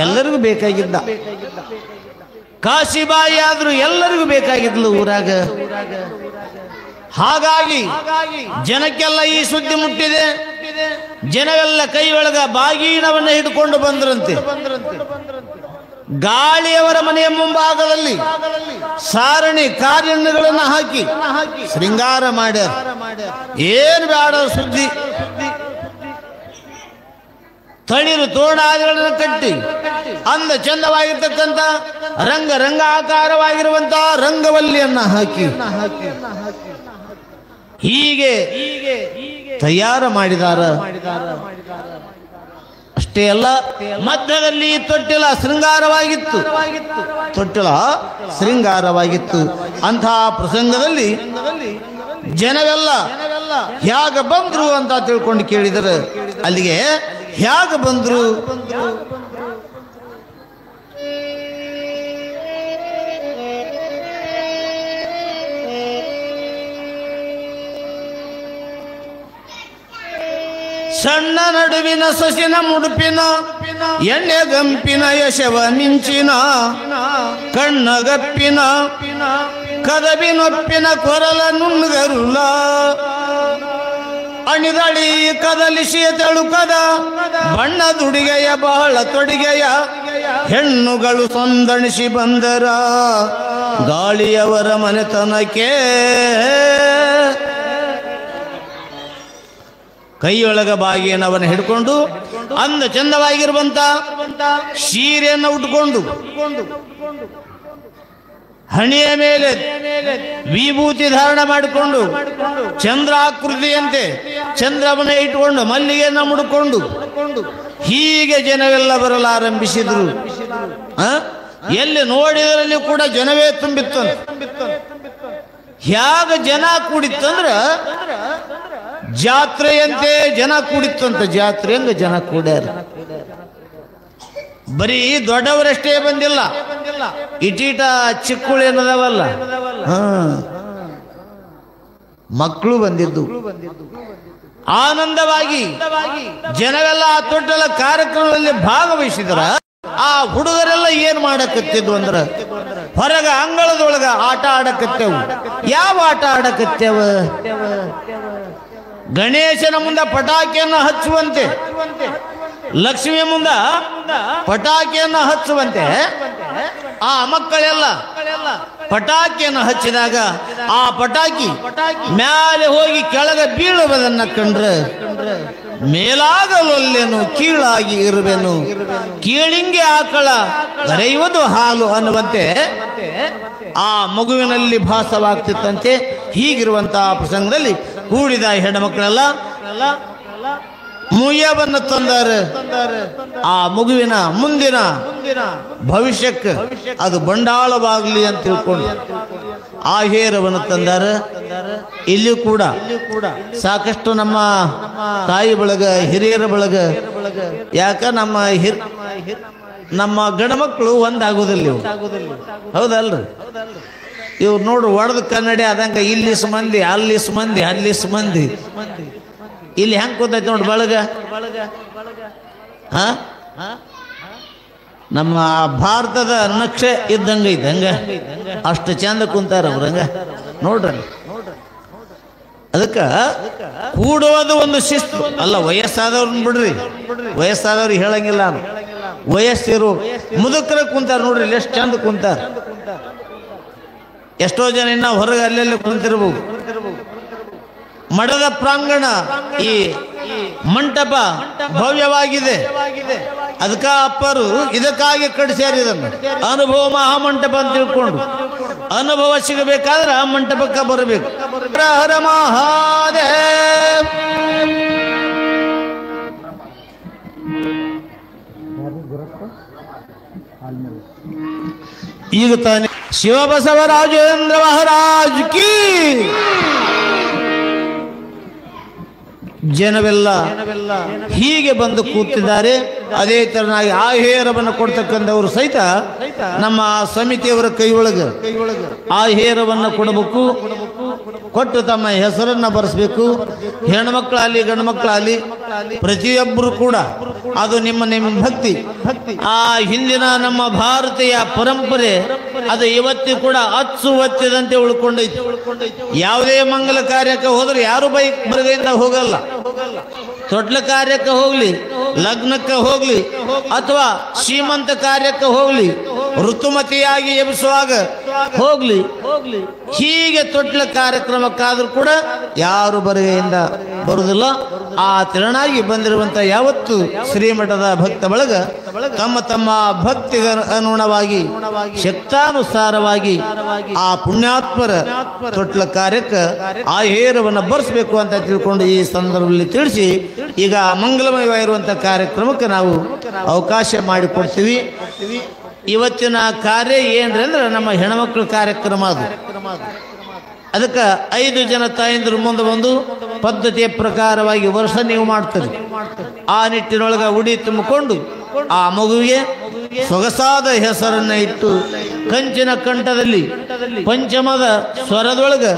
ಎಲ್ಲರಿಗೂ ಬೇಕಾಗಿದ್ದ, ಕಾಶಿಬಾಯಿ ಆದ್ರೂ ಎಲ್ಲರಿಗೂ ಬೇಕಾಗಿದ್ಲು ಊರಾಗ. ಹಾಗಾಗಿ ಜನಕ್ಕೆಲ್ಲ ಈ ಸುದ್ದಿ ಮುಟ್ಟಿದೆ. ಜನವೆಲ್ಲ ಕೈಯೊಳಗ ಬಾಗೀನವನ್ನ ಹಿಡ್ಕೊಂಡು ಬಂದ್ರಂತೆ. ಗಾಳಿಯವರ ಮನೆಯ ಮುಂಭಾಗದಲ್ಲಿ ಸಾರಣಿ ಕಾರ್ಯಗಳನ್ನು ಹಾಕಿ ಶೃಂಗಾರ ಮಾಡ್ಯಾರ. ಏನು ಬೇಡ ಸುದ್ದಿ, ತಳಿರು ತೋಡಾದಿಗಳನ್ನು ಕಟ್ಟಿ ಅಂದ ಚಂದವಾಗಿರ್ತಕ್ಕಂಥ ರಂಗಾಕಾರವಾಗಿರುವಂತಹ ರಂಗವಲ್ಲಿಯನ್ನ ಹಾಕಿ ಹೀಗೆ ತಯಾರು ಮಾಡಿದಾರ. ಅಷ್ಟೇ ಅಲ್ಲ, ಮಧ್ಯದಲ್ಲಿ ತೊಟ್ಟಿಲ ಶೃಂಗಾರವಾಗಿತ್ತು. ತೊಟ್ಟಿಲ ಶೃಂಗಾರವಾಗಿತ್ತು. ಅಂತಹ ಪ್ರಸಂಗದಲ್ಲಿ ಜನವೆಲ್ಲ ಹೇಗ ಬಂದ್ರು ಅಂತ ತಿಳ್ಕೊಂಡು ಕೇಳಿದರು. ಅಲ್ಲಿಗೆ ಹೇಗ ಬಂದ್ರು? ಸಣ್ಣ ನಡುವಿನ ಸೊಸಿನ ಮುಡುಪಿನ ಎಣ್ಣೆ ಗಂಪಿನ ಯಶವ ಮಿಂಚಿನ ಕಣ್ಣಗಪ್ಪಿನ ಕದಬಿನೊಪ್ಪಿನ ಕೊರಲ ನುಣ್ಣಗರುಲ ಅಣಿದಳಿ ಕದಲಿಸಿಯ ತೆಳುಕದ ಬಣ್ಣದುಡಿಗೆಯ ಬಹಳ ತೊಡಿಗೆಯ ಹೆಣ್ಣುಗಳು ಸಂದಣಿಸಿ ಬಂದರ ಗಾಳಿಯವರ ಮನೆತನಕ್ಕೆ. ಕೈಯೊಳಗ ಬಾಗಿಯನ್ನವನ್ನ ಹಿಡ್ಕೊಂಡು ಅಂದ ಚಂದವಾಗಿರುವಂತ ಸೀರೆಯನ್ನು ಉಟ್ಕೊಂಡು ಹಣಿಯ ಮೇಲೆ ವಿಭೂತಿ ಧಾರಣ ಮಾಡಿಕೊಂಡು ಚಂದ್ರಾಕೃತಿಯಂತೆ ಚಂದ್ರವನ್ನ ಇಟ್ಟುಕೊಂಡು ಮಲ್ಲಿಗೆಯನ್ನ ಮುಡ್ಕೊಂಡು ಹೀಗೆ ಜನವೆಲ್ಲ ಬರಲಾರಂಭಿಸಿದ್ರು. ಎಲ್ಲಿ ನೋಡಿದರಲ್ಲಿ ಕೂಡ ಜನವೇ ತುಂಬಿತ್ತು. ಹೇಗ ಜನ ಕೂಡಿತ್ತಂದ್ರ ಜಾತ್ರೆಯಂತೆ ಜನ ಕೂಡಿತ್ತಂತ. ಜಾತ್ರೆ ಹಂಗ ಜನ ಕೂಡ್ಯಾರ. ಬರೀ ದೊಡ್ಡವರಷ್ಟೇ ಬಂದಿಲ್ಲ, ಇಟೀಟ ಚಿಕ್ಕುಳು ಏನದವಲ್ಲ, ಮಕ್ಕಳು ಬಂದಿದ್ದು. ಆನಂದವಾಗಿ ಜನವೆಲ್ಲ ಆ ತೊಟ್ಟಲ ಕಾರ್ಯಕ್ರಮದಲ್ಲಿ ಭಾಗವಹಿಸಿದ್ರ. ಆ ಹುಡುಗರೆಲ್ಲ ಏನ್ ಮಾಡಕತ್ತಿದ್ವು ಅಂದ್ರ ಹೊರಗ ಅಂಗಳದೊಳಗ ಆಟ ಆಡಕತ್ತೇವು. ಯಾವ ಆಟ ಆಡಕತ್ತೇವ? ಗಣೇಶನ ಮುಂದ ಪಟಾಕಿಯನ್ನು ಹಚ್ಚುವಂತೆ, ಲಕ್ಷ್ಮಿಯ ಮುಂದ ಪಟಾಕಿಯನ್ನು ಹಚ್ಚುವಂತೆ ಆ ಮಕ್ಕಳೆಲ್ಲ ಪಟಾಕಿಯನ್ನು ಹಚ್ಚಿದಾಗ ಆ ಪಟಾಕಿ ಮ್ಯಾಲೆ ಹೋಗಿ ಕೆಳಗೆ ಬೀಳುವುದನ್ನ ಕಂಡ್ರೆ ಮೇಲಾಗಲೊಲ್ಲೆನು ಕೀಳಾಗಿ ಇರುವೆನು, ಕೀಳಿಂಗೆ ಆಕಳ ಕರೆಯುವುದು ಹಾಲು ಅನ್ನುವಂತೆ ಆ ಮಗುವಿನಲ್ಲಿ ಭಾಸವಾಗ್ತಿತ್ತಂತೆ. ಹೀಗಿರುವಂತಹ ಪ್ರಸಂಗದಲ್ಲಿ ಕೂಡಿದ ಹೆಣ್ಣುಮಕ್ಕಳೆಲ್ಲ ಮುಯ್ಯವನ್ನು ತಂದಾರೆ. ಆ ಮಗುವಿನ ಮುಂದಿನ ಭವಿಷ್ಯಕ್ಕೆ ಅದು ಬಂಡಾಳವಾಗಲಿ ಅಂತ ತಿಳ್ಕೊಂಡು ಆಹೇರವನ್ನು ತಂದಾರೆ. ಇಲ್ಲಿ ಕೂಡ ಸಾಕಷ್ಟು ನಮ್ಮ ತಾಯಿ ಬಳಗ, ಹಿರಿಯರ ಬಳಗ, ಯಾಕ ನಮ್ಮ ಗಂಡ್ಮಕ್ಳು ಒಂದಾಗೋದಿಲ್ಲ ಇವು, ಹೌದಲ್ರಿ? ಇವ್ರು ನೋಡ್ರಿ ಒಡೆದ ಕನ್ನಡಿ ಆದಂಗ ಇಲ್ಲಿ ಮಂದಿ, ಅಲ್ಲಿ ಮಂದಿ, ಅಲ್ಲಿ ಮಂದಿ. ಇಲ್ಲಿ ಹೆಂಗ್ ಕೂತೈತಿ ನೋಡಿ ಬಳಗ. ನಮ್ಮ ಭಾರತದ ನಕ್ಷೆ ಇದ್ದಂಗ ಇದ್ದಂಗ ಅಷ್ಟು ಚಂದ ಕುಂತಾರ ಅವ್ರಂಗ ನೋಡ್ರಿ. ಅದಕ್ಕ ಕೂಡುವುದು ಒಂದು ಶಿಸ್ತು ಅಲ್ಲ. ವಯಸ್ಸಾದವ್ರನ್ನ ಬಿಡ್ರಿ, ವಯಸ್ಸಾದವ್ರಿಗೆ ಹೇಳಂಗಿಲ್ಲ. ವಯಸ್ಸಿರು ಮುದುಕರ ಕುಂತಾರ ನೋಡ್ರಿ, ಇಲ್ಲಿ ಎಷ್ಟು ಚಂದ ಕುಂತಾರ. ಎಷ್ಟೋ ಜನ ಇನ್ನ ಹೊರಗೆ ಅಲ್ಲೆಲ್ಲ ಕುಂತಿರ್ಬೋದು. ಮಠದ ಪ್ರಾಂಗಣ ಈ ಮಂಟಪ ಭವ್ಯವಾಗಿದೆ. ಅದಕ್ಕ ಅಪ್ಪರು ಇದಕ್ಕಾಗಿ ಕಟ್ಟಿಸ್ಯಾರ ಇದನ್ನು, ಅನುಭವ ಮಹಾಮಂಟಪ ಅಂತ ತಿಳ್ಕೊಂಡು. ಅನುಭವ ಸಿಗಬೇಕಾದ್ರೆ ಆ ಮಂಟಪಕ್ಕೆ ಬರಬೇಕು. ಹರ ಹರ ಮಹಾದೇವ್. ಈಗ ತಾನೇ ಶಿವಬಸವರಾಜೇಂದ್ರ ಮಹಾರಾಜ್ ಕಿ ಜನವೆಲ್ಲ ಹೀಗೆ ಬಂದು ಕೂತಿದ್ದಾರೆ. ಅದೇ ತರನಾಗಿ ಆಹೇರವನ್ನು ಕೊಡ್ತಕ್ಕಂಥವರು ಸಹಿತ ನಮ್ಮ ಸಮಿತಿಯವರ ಕೈ ಒಳಗೆ ಆಹೇರವನ್ನು ಕೊಡಬೇಕು. ಕೊಟ್ಟು ತಮ್ಮ ಹೆಸರನ್ನ ಬರೆಸಬೇಕು. ಹೆಣ್ಮಕ್ಳಾಗಲಿ ಗಂಡು ಮಕ್ಕಳಾಗಲಿ ಪ್ರತಿಯೊಬ್ಬರು ಕೂಡ ಅದು ನಿಮ್ಮ ಭಕ್ತಿ. ಆ ಹಿಂದಿನ ನಮ್ಮ ಭಾರತೀಯ ಪರಂಪರೆ ಅದು ಇವತ್ತಿ ಕೂಡ ಅಚ್ಚು ಒತ್ತಿದಂತೆ ಉಳ್ಕೊಂಡೈತಿ. ಯಾವುದೇ ಮಂಗಲ ಕಾರ್ಯಕ್ಕೆ ಹೋದ್ರೆ ಯಾರು ಬರಗೈಯಿಂದ ಹೋಗಲ್ಲ. ತೊಟ್ಲ ಕಾರ್ಯಕ್ಕೆ ಹೋಗ್ಲಿ, ಲಗ್ನಕ್ಕೆ ಹೋಗ್ಲಿ, ಅಥವಾ ಶ್ರೀಮಂತ ಕಾರ್ಯಕ್ಕೆ ಹೋಗ್ಲಿ, ಋತುಮತಿಯಾಗಿ ಎಬ್ಬಿಸುವಾಗ ಹೋಗ್ಲಿ, ಹೀಗೆ ತೊಟ್ಲ ಕಾರ್ಯಕ್ರಮಕ್ಕಾದ್ರೂ ಕೂಡ ಯಾರು ಬರಗೈಯಿಂದ ಬರುವುದಿಲ್ಲ. ಆ ತಿರಣಾಗಿ ಬಂದಿರುವಂತ ಯಾವತ್ತು ಶ್ರೀಮಠದ ಭಕ್ತ ಬಳಗ ತಮ್ಮ ತಮ್ಮ ಭಕ್ತಿಗೆ ಅನುಗುಣವಾಗಿ ಶಕ್ತಾನುಸಾರವಾಗಿ ಆ ಪುಣ್ಯಾತ್ಮರ ತೊಟ್ಲ ಕಾರ್ಯಕ್ಕೆ ಆಹೇರವನ್ನು ಬರೆಸಬೇಕು ಅಂತ ತಿಳ್ಕೊಂಡು ಈ ಸಂದರ್ಭದಲ್ಲಿ ತಿಳಿಸಿ ಈಗ ಮಂಗಲಮಯವಾಗಿರುವಂತಹ ಕಾರ್ಯಕ್ರಮಕ್ಕೆ ನಾವು ಅವಕಾಶ ಮಾಡಿಕೊಡ್ತೀವಿ. ಇವತ್ತಿನ ಕಾರ್ಯ ಏನ್ರಿ ಅಂದ್ರೆ ನಮ್ಮ ಹೆಣ್ಮಕ್ಳ ಕಾರ್ಯಕ್ರಮ. ಅದಕ್ಕೆ 5 ಜನ ತಾಯಂದಿರು ಮುಂದೆ ಬಂದು ಪದ್ಧತಿಯ ಪ್ರಕಾರವಾಗಿ ವರ್ಷ ನೀವು ಮಾಡ್ತೀರಿ. ಆ ನಿಟ್ಟಿನೊಳಗೆ ಉಡಿ ತುಂಬಿಕೊಂಡು ಆ ಮಗುವಿಗೆ ಸೊಗಸಾದ ಹೆಸರನ್ನ ಇಟ್ಟು ಕಂಚಿನ ಕಂಠದಲ್ಲಿ ಪಂಚಮದ ಸ್ವರದೊಳಗೆ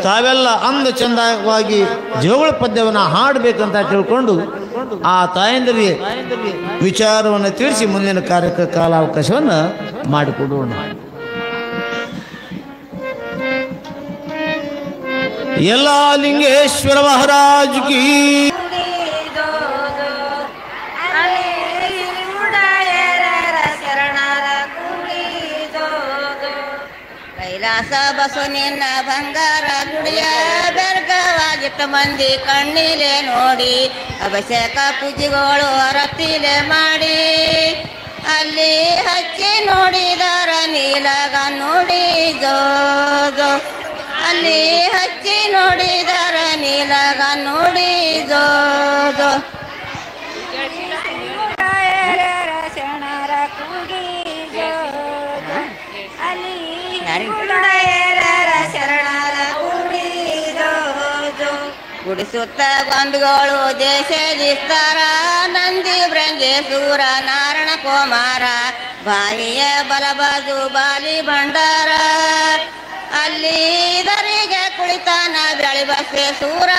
ತಾವೆಲ್ಲ ಅಂದ ಚಂದವಾಗಿ ಜೋಗಳ ಪದ್ಯವನ್ನು ಹಾಡಬೇಕಂತ ತಿಳ್ಕೊಂಡು ಆ ತಾಯಂದಿರಿಗೆ ವಿಚಾರವನ್ನು ತಿಳಿಸಿ ಮುಂದಿನ ಕಾರ್ಯಕ್ಕೆ ಕಾಲಾವಕಾಶವನ್ನು ಮಾಡಿಕೊಡೋಣ. ಎಲ್ಲ ಲಿಂಗೇಶ್ವರ ಮಹಾರಾಜ್ ಕಿ ಕೈಲಾಸ ಬಸು ನಿನ್ನ ಬಂಗಾರ ಗುಡಿಯ ಬೆರ್ಗವಾಗಿತ್ತು ಮಂದಿ ಕಣ್ಣಿಲೆ ನೋಡಿ, ಅಭಿಷೇಕ ಪೂಜೆಗಳು ರತಿಲೆ ಮಾಡಿ, ಅಲ್ಲಿ ಹಚ್ಚಿ ನೋಡಿದರ ನೀಲಗ ನೋಡಿ ಜೋ ಜೋ, ಅಲ್ಲಿ ಹಚ್ಚಿ ನೋಡಿದರ ನೀಲಗ ನೋಡಿ ಜೋ ಜೋ. ಶರಣರ ಕೂಗಿ ಜೋ ಜೋ, ಅಲ್ಲಿ ಶರಣರ ಕೂಗಿ ಜೋ ಜೋ. ಗುಡಿಸುತ್ತ ಗೊಂಬಿಗಳು ದೇಶದಿಸ್ತಾರ, ನಂದಿ ಬ್ರಂಜೇಸೂರ ನಾರಾಯಣ ಕುಮಾರ, ಬಾಯಿಯ ಬಲಬಾಜು ಬಾಲಿ ಭಂಡಾರ, ಅಲ್ಲಿ ದರಿಗೆ ಕುಳಿತಾನ ಬೆಳಿ ಬಸವೇಶ್ವರ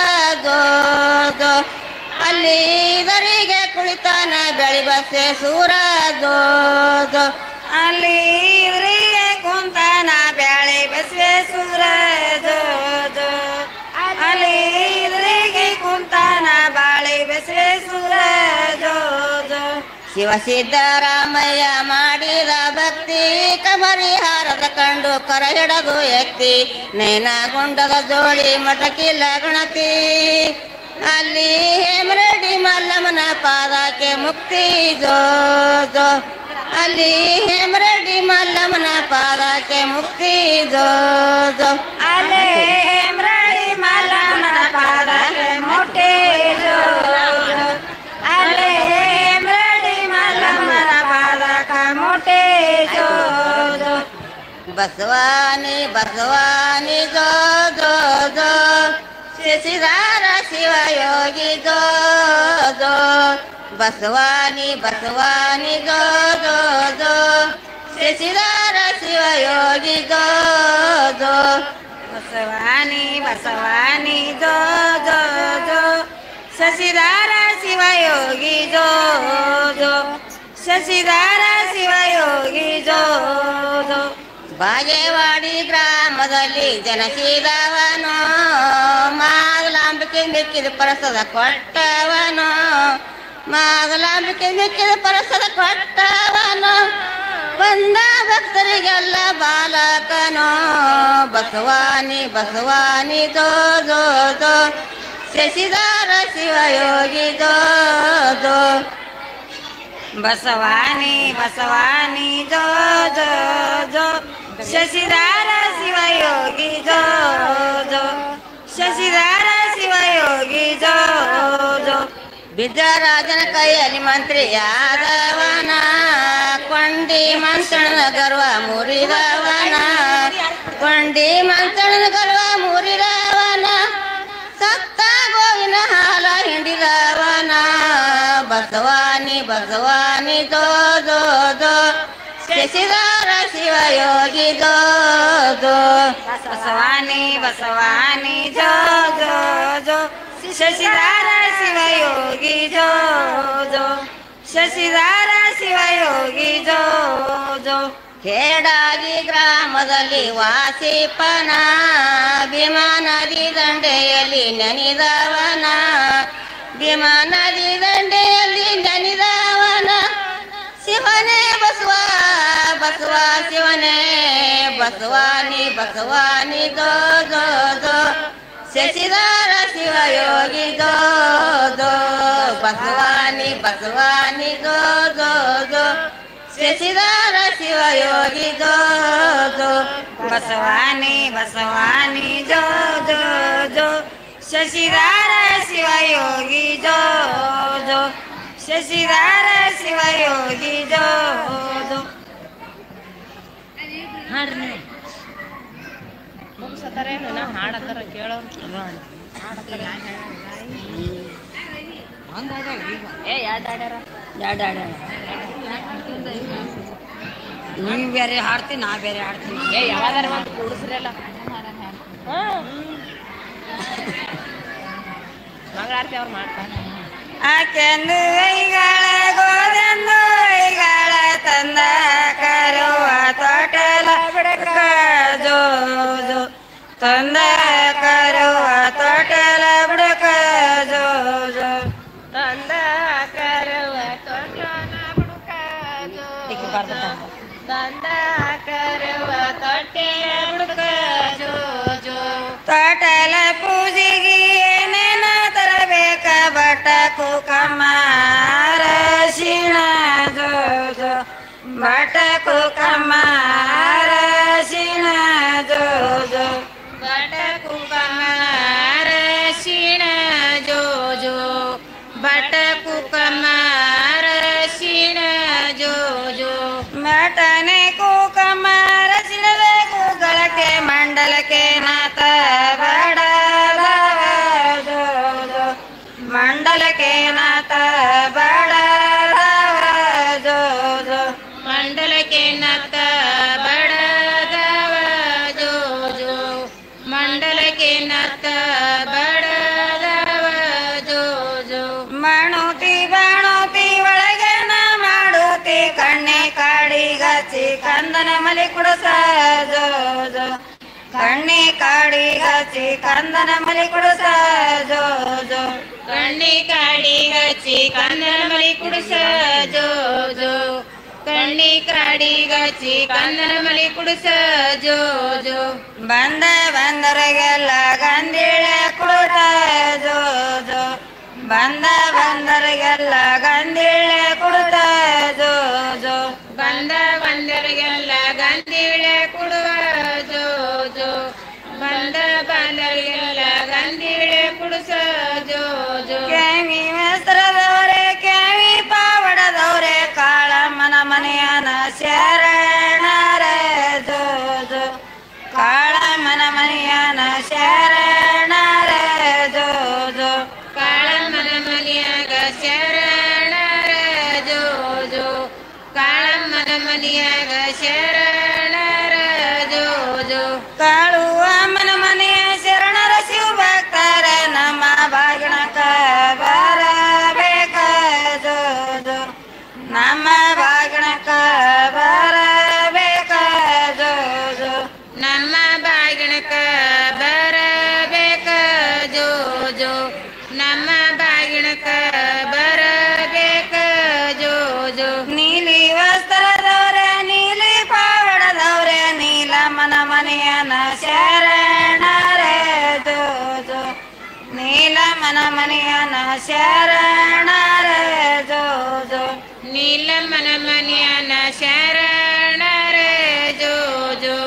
ಜೋ ಜೋ, ಅಲ್ಲಿ ದರಿಗೆ ಕುಳಿತಾನ ಬೆಳಿ ಬಸವೇಶ್ವರ ಜೋ ಜೋ, ಅಲ್ಲಿ ಇದರಿಗೆ ಕುಂತಾನ ಬೆಳಿ ಬಸವೇಶ್ವರ ಜೋ ಜೋ, ಅಲ್ಲಿ ಇದರಿಗೆ ಕುಂತಾನ ಬಾಳಿ ಬಸವೇಶ್ವರ ಜೋ ಜೋ. ಶಿವ ಸಿದ್ದರಾಮಯ್ಯ ಮಾಡಿದ ಭಕ್ತಿ, ಕಮರಿಹಾರದ ಕಂಡು ಕರ ಹಿಡದು ಎತ್ತಿ, ನೈನಗುಂಡದ ಜೋಡಿ ಮಠಕ್ಕಿಲ್ಲ ಗಣತಿ, ಅಲ್ಲಿ ಹೇಮರೆಡ್ಡಿ ಮಲ್ಲಮ್ಮನ ಪಾದಕ್ಕೆ ಮುಕ್ತಿ ಜೋ ಜೋ, ಅಲ್ಲಿ ಹೇಮರೆಡ್ಡಿ ಮಲ್ಲಮ್ಮನ ಪಾದಕ್ಕೆ ಮುಕ್ತಿ ಜೋ ಜೋ, ಅಲ್ಲಿ ಹೇಮರೆಡ್ಡಿ ಮಲ್ಲಮ್ಮನ ಪಾದಕ್ಕೆ ಮುಕ್ತಿ ಜೋ ಜೋ, ಅಲ್ಲಿ ಹೇಮರೆಡ್ಡಿ ಮಲ್ಲಮ್ಮನ ಪಾದಕ್ಕೆ ಮುಕ್ತಿ ಜೋ ಜೋ. ಬಸವಾನಿ ಬಸವಾನಿ ಜೋ ಜೋ ಜೋ, ಶಶಿಧಾರ ಶಿವಯೋಗಿ ಜೋ ಜೋ, ಬಸವಾನಿ ಬಸವಾನಿ ಜೋ ಜೋ ಜೋ, ಶಶಿಧಾರ ಶಿವಯೋಗಿ ಜೋ ಜೋ, ಬಸವಾನಿ ಬಸವಾನಿ ಜೋ ಜೋ ಜೋ, ಶಶಿಧಾರ ಶಿವಯೋಗಿ ಜೋ ಜೋ, ಶಶಿಧಾರ ಶಿವಯೋಗಿ ಜೋ ಜೋ. ಬಾಗೇವಾಡಿ ಗ್ರಾಮದಲ್ಲಿ ಜನಸಿದವನು, ಮಾದಲಾಂಬಿಕೆ ಮಿಕ್ಕಿದ ಪರಸದ ಕೊಟ್ಟವನು, ಮಾದಲಾಂಬಿಕೆ ಮಿಕ್ಕಿದ ಪರಸದ ಕೊಟ್ಟವನು, ಬಂದ ಭಕ್ತರಿಗೆಲ್ಲ ಬಾಲಕನೋ ಬಸವಾನಿ ಬಸವಾನಿ ಜೋ ಜೋ ಜೋ ಶಶಿಧರ ಶಿವಯೋಗಿ ಜೋ ಜೋ ಬಸವಾನಿ ಬಸವಾನಿ ಜೋ ಜೋ ಜೋ ಶಶಿಧರ ಶಿವಯೋಗಿ ಜೋ ಜೋ ಶಶಿಧರ ಶಿವಯೋಗಿ ಜೋ ಜೋ ವಿದ್ಯಾರಾಜನ ಕೈಯಲ್ಲಿ ಮಂತ್ರಿಯಾದವನ ಕೊಂಡಿ ಮಂತ್ರಣ ಗರ್ವ ಮುರಿದವನ ಕೊಂಡಿ ಮಂತ್ರಣ ಗರ್ವ ಮುರಿದವನ ಸತ್ತ ಗೋವಿನ ಹಾಲ ಹಿಂಡಿದವನ ಬಸವಾನಿ ಬಸವಾನಿ ಜೋ ಜೋ ಜೋ ಶಶಿಧರ ಶಿವಯೋಗಿ ಜೋ ಜೋ ಬಸವಾನಿ ಬಸವಾನಿ ಜೋ ಜೋ ಜೋ ಶಶಿಧರ ಶಿವಯೋಗಿ ಜೋ ಜೋ ಶಶಿಧರ ಶಿವಯೋಗಿ ಜೋ ಜೋ ಕೇಡಾಗಿ ಗ್ರಾಮದಲ್ಲಿ ವಾಸಿಪನ ಭೀಮಾ ನದಿ ದಂಡೆಯಲ್ಲಿ ನೆನೆದವನ ಭೀಮಾ ನದಿ ದಂಡೆಯಲ್ಲಿ ನೆನೆದವನ ಶಿವನೇ ಬಸವ ಬಸವ ಶಿವನೇ ಬಸವಾನಿ ಬಸವಾನಿ ಜೋ ಜೋ ಜೋ ಶಶಿಧರ ಶಿವಯೋಗಿ ಜೋ ಜೋ ಬಸವಾನಿ ಬಸವಾನಿ ಜೋ ಜೋ ಜೋ ಶಶಿಧರ ಶಿವಯೋಗಿ ಜೋ ಜೋ ಬಸವಾನಿ ಬಸವಾನಿ ಜೋ ಜೋ ಜೋ ಶಶಿಧರ ಶಿವಯೋಗಿ ಜೋ ಜೋ ಶಶಿಧರ ಶಿವಯೋಗಿ ಜೋ ಜೋ ಹಾಡ್ರಿ ಮುಗಿಸತಾರೇನು ನಾ ಹಾಡತ್ತಾರ ಕೇಳೋರು ನೀವು ಬೇರೆ ಹಾಡ್ತೀನಿ ನಾ ಬೇರೆ ಹಾಡ್ತೀನಿ ಯಾವಾಗಾರ ಒಂದು ಕೂಡಿಸ್ರಲ್ಲ ಮಂಗಳಾರತಿ ಅವ್ರು ಮಾಡ್ತಾರೆ ಆಕೆಂದು ಐಗಳ ಗೋದೆಂದು ಐಗಳ ತಂದ ಕರುವ ತೊಟಲ ಬಿಡಕ ಜೋ ಜೋ ತಂದ ಕರುವ ತೊಟಲ ಬಿಡಕ ಜೋ ಜೋ ತಂದ ಕರುವ ತೊಟಲ ಬಿಡಕ ಜೋ ತಂದ ಕರುವ ತೊಟ್ಟೆಯ ಬಿಡಕ ಜೋ ಜೋ ತೊಟಲ ಪೂಜೆಗೆ ಏನೇನ ತರಬೇಕ ಬಟ ಕುಕಮಾರ ಶಿಣ ಜೋ ಜೋ ಬಟ ಕುಕಮಾರ ಶಿಣ ಜೋ ಜೋ ಬಟ ಕುಕಮಾರ ಶಿಣ ಜೋ ಜೋ ಬಟ ಕುಕಮಾರ ಶಿಣ ಜೋ ಜೋ ಮಟನೆ ಕುಕಮಾರ ಶಿಣದೆ ಕೂಗಳಕ್ಕೆ ಮಂಡಲಕ್ಕೆ ನಾಥ ಬಡ ಜೋ ಜೋ ಮಂಡಲಕ್ಕೆ ನಾಥ ಬಡ ಜೋ ಜೋ ಮಂಡಲಕ್ಕೆ ನಾಥ ಬಡದವ ಜೋ ಜೋ ಮಂಡಲಕ್ಕೆ ನಾಥ ಬಡದವ ಜೋ ಜೋ ಮಣುತಿ ಬಾಣುತಿ ಒಳಗೆ ನಾ ಮಾಡುತ್ತಿ ಕಣ್ಣೆ ಕಾಡಿಗಚ್ಚಿ ಕಂದನ ಮಲಿ ಕುಡಸ ಜೋ ಜೋ ಕಣ್ಣಿ ಕಾಡಿಗಚ್ಚಿ ಕಂದನ ಮಲಿ ಕುಡಸ ಜೋ ಜೋ ಕಣ್ಣಿ ಕಾಡಿಗಚ್ಚಿ ಕಂದನ ಮಲಿ ಕುಡಸ ಜೋ ಜೋ ಕಣ್ಣಿ ಕಾಡಿಗಚ್ಚಿ ಕಂದನ ಮಲಿ ಕುಡಸ ಜೋ ಜೋ ಬಂದ ಬಂದರಿಗೆಲ್ಲ ಗಂಧಿಳೆ ಕುಡುತ್ತ ಜೋ ಜೋ ಬಂದ ಬಂದರಿಗೆಲ್ಲ ಗಂಧಿಳೆ ಕುಡುತ್ತ ಜೋ ಜೋ ಬಂದ ಬಂದರಿಗೆಲ್ಲ ಗಂಧಿಳೆ ಕುಡುವ ಜೋ ಜೋ ಬಂದ ಬಂದರಿಗೆಲ್ಲ ಗಂಧಿಳೆ ಕುಡುಸ ಜೋ ಜೋ ಕ್ಯಾವಿ ವಸ್ತ್ರದವರೇ ಕ್ಯಾವಿ ಪಾವಡದವರೇ ಕಾಳಮ್ಮನ ಮನೆಯನ ಶರಣರ ಜೋ ಜೋ ಕಾಳಮ್ಮನ ಮನೆಯನ ಶರಣರ ಜೋ ಜೋ ಕಾಳಮ್ಮನ ಮನೆಯಾಗ ಶರಣರ ಜೋ ಜೋ ಕಾಳಮ್ಮನ ಮನೆಯಾಗ ಶರಣರ ಜೋ ಜೋ ಕಾಳುವ ಅಮ್ಮನ ಮನೆಯ ಶರಣರ ಶಿವ ಭಕ್ತರ ನಮ್ಮ ಬಾಗಿಣಕ ಬರಬೇಕ ಜೋ ಜೋ ನಮ್ಮ ಬಾಗಿಣಕ ಬರ ಮನಿಯನ ಶರಣರೇ ಜೋ ಜೋ ನೀಲಮ್ಮನ ಮನಿಯನ ಶರಣರೇ ಜೋ ಜೋ ನೀಲಮ್ಮನ ಮನಿಯನ ಶರಣರೇ ಜೋ ಜೋ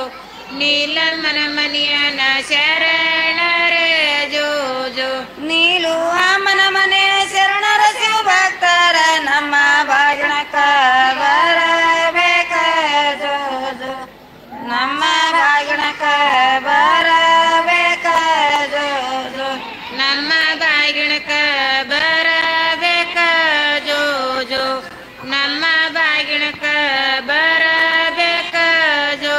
ನೀಲಮ್ಮನ ಮನಿಯನ ಶರಣರೇ ಜೋ ಜೋ ನೀಲು ಅಮ್ಮನ ಮನೆ ಶರಣರ ಶಿವ ಭಕ್ತರ ನಮ್ಮ ಬಾಗಿಣಕ್ಕ ಬರಬೇಕ ಜೋ ಜೋ ನಮ್ಮ ಬಾಗಿಣಕ್ಕ ಬರಬೇಕ ಜೋ ಜೋ ನಮ್ಮ ಬಾಗಿಣಕ ಬರಬೇಕ ಜೋ ಜೋ ನಮ್ಮ ಬಾಗಿಣಕ ಬರಬೇಕ ಜೋ